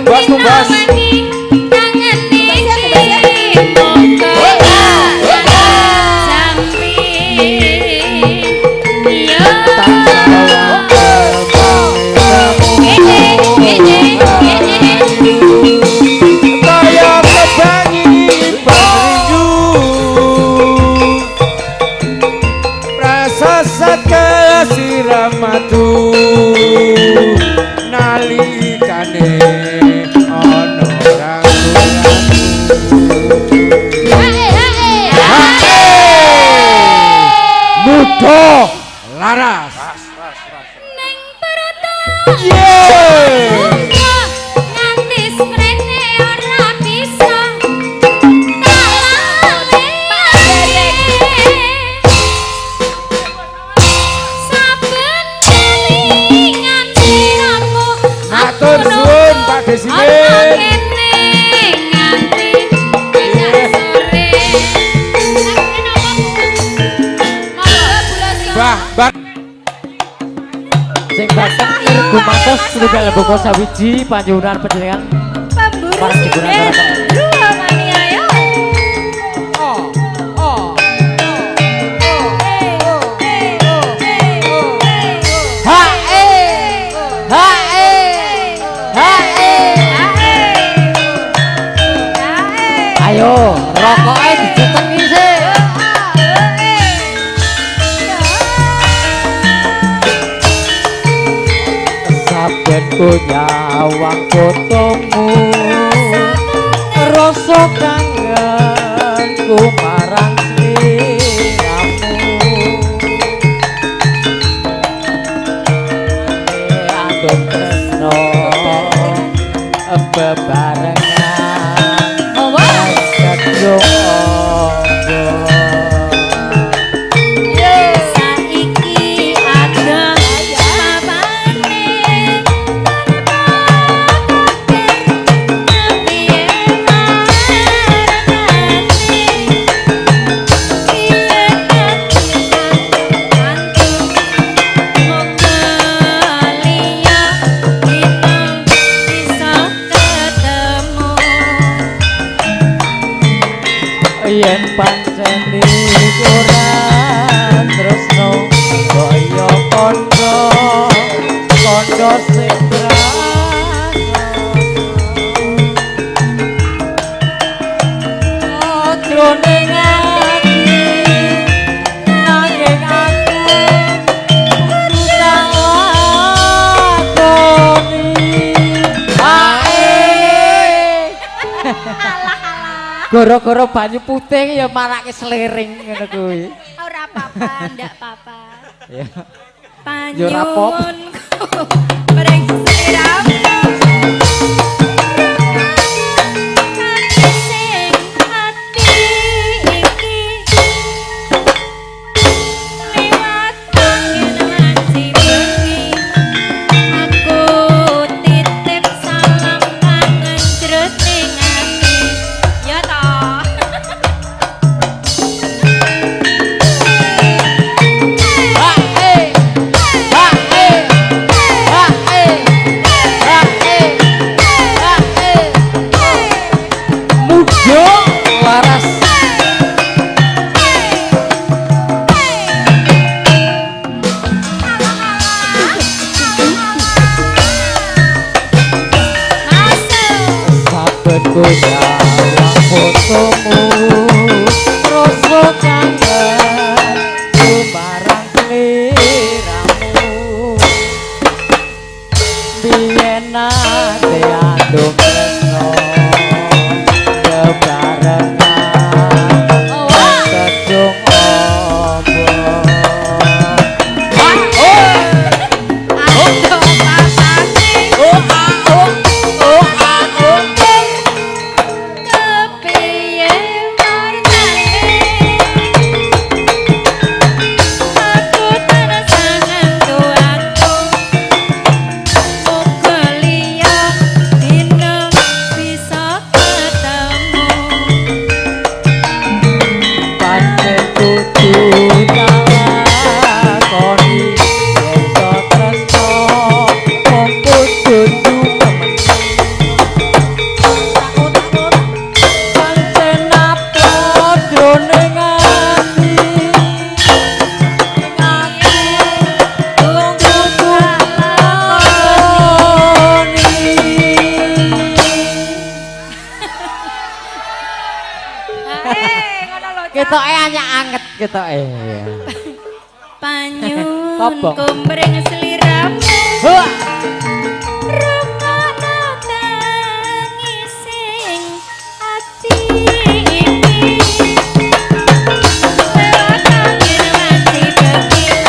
Rasa tumbas kaya kebangi perindu rasa sakala siramatu nalikane ana muda laras matur suwun Pak Desinen Mbah Sing batang Irgu Matos Srigal Boko Sawiji panjenengan panjenengan Pemburu para hiburan sinden baratan. dua mania yo. Ayo rokoknya dicetengi sih saben nyawang fotomu rasa kangenku marang sliramu andon tresno bebarengan Saiki ada babane yen pancen ora tresno kaya kanca sing jroning ati nanging aku susah lakoni Goro-goro banyu putih ya marake slering ngono kuwi. Ora apa-apa, ndak apa-apa. Ya. Yo ora pop. Panyunku mring sliramu. aku nyawang fotomu rasa kangen sumarang seliramu biyen nate andung tresno bebarengan kedung obo ketoke hanya anget ketoke. Panyun kumring sliramu. Rumono tangising ati iki. Kangen mati begin.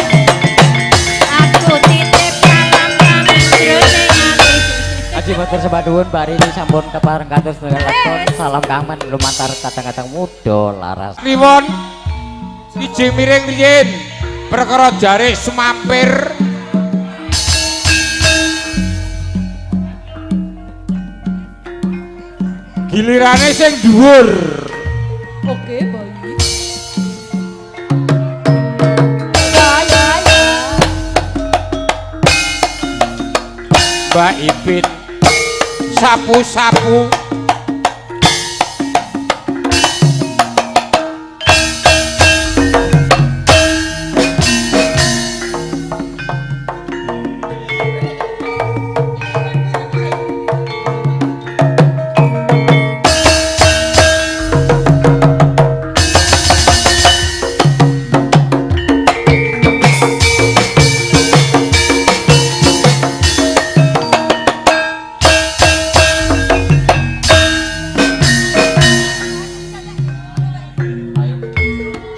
Aku titip salam pamit jroning ati. Aji matur sembah nuwun bari ini sampun kepareng kados nelekon salam kangen lumantar kadang-kadang muda laras. Kliwon siji miring riyin perkara jare sumampir gilirane sing dhuwur. Oke, baik. Mbak Ipin sapu-sapu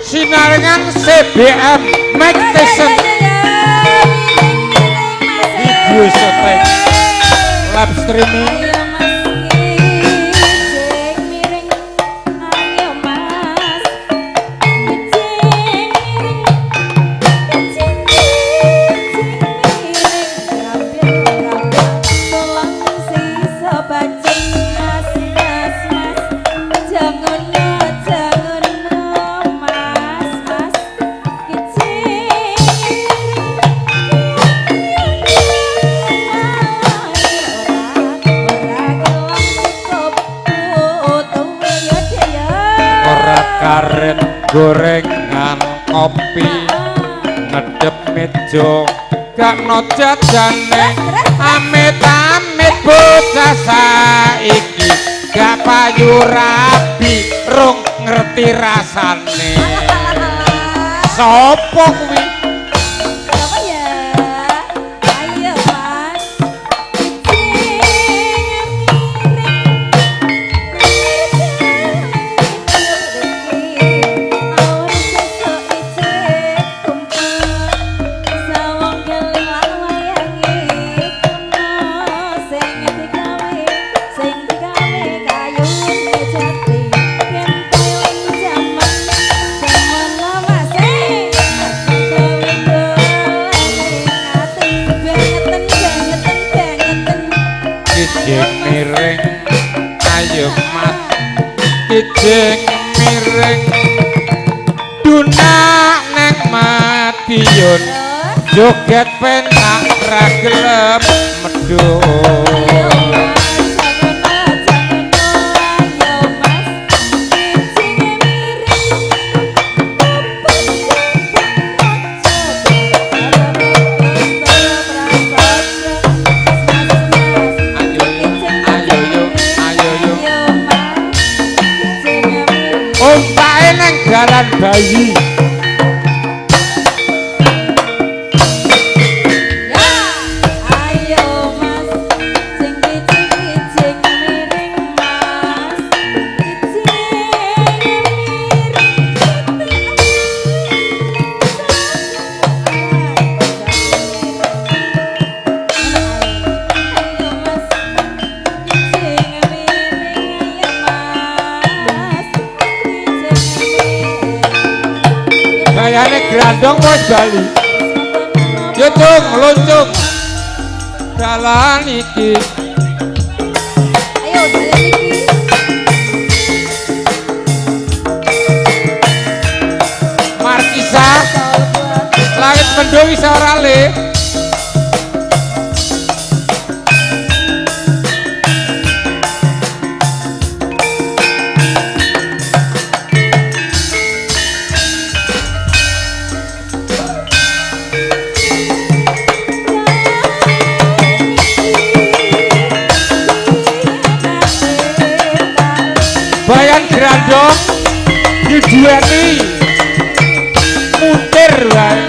sinarengan CBM Magician video syuting live streaming karet gorengan kopi ngedep meja gak no jajane amit-amit bocah saiki gak payu rabi rung ngerti rasane sapa kuwi Apa ya? Ayo, Mas. miring ayo mas kijing miring dunak neng madiun joget penak ra gelem medhun dalan bayi. Gayane grandong wis bali. Yo cung, luncung. Dalan iki. Ayo dalan iki. Markisa. Langit mendung iso ora le. Bayan grandong diduweni muntir wae.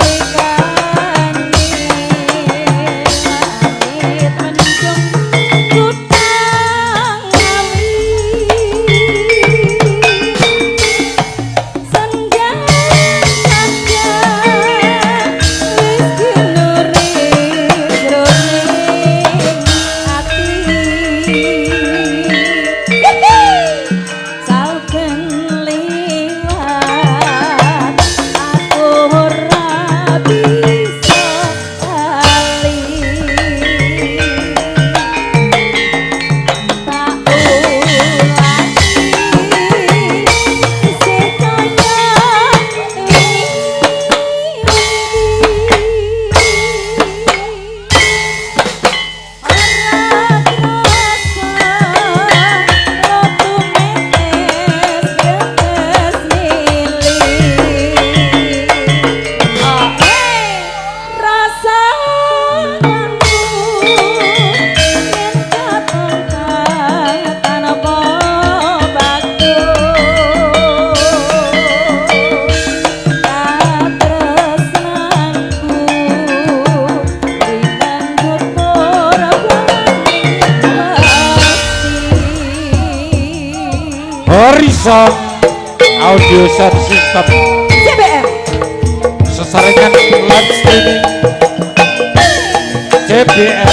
Horizon Audio Sound System CBM sesarengan live streaming CBM.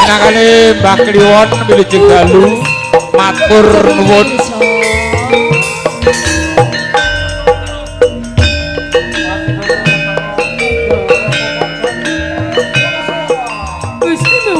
Minangkane Mbah Kliwon Wilujeng Dalu matur nuwun. Gusti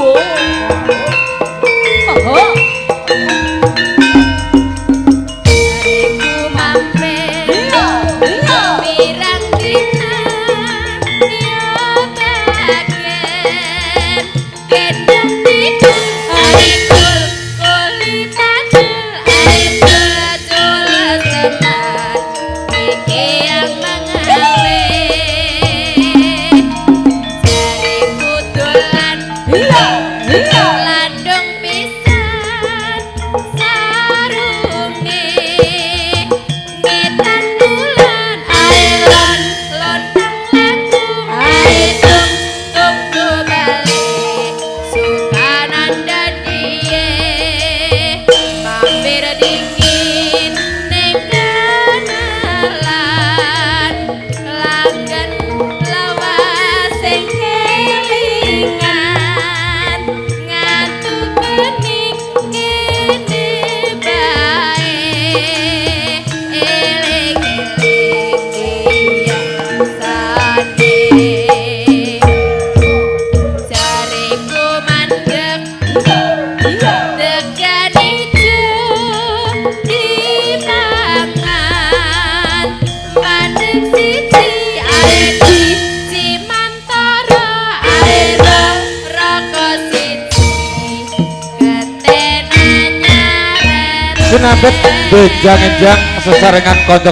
Landung pisan sarunge ngetan bulan ailon lontang laku aidung tunggu balik sukananda die mampir dingin ning kanalan langgan lawas sing kelingan ngantuk kening kene bae eling-eling biasane jariku mandek tekan ijo dimangan mandek siji ae siji mantara ae roko siji ketena nyaren Sinambet benjang-enjang sesarengan kanca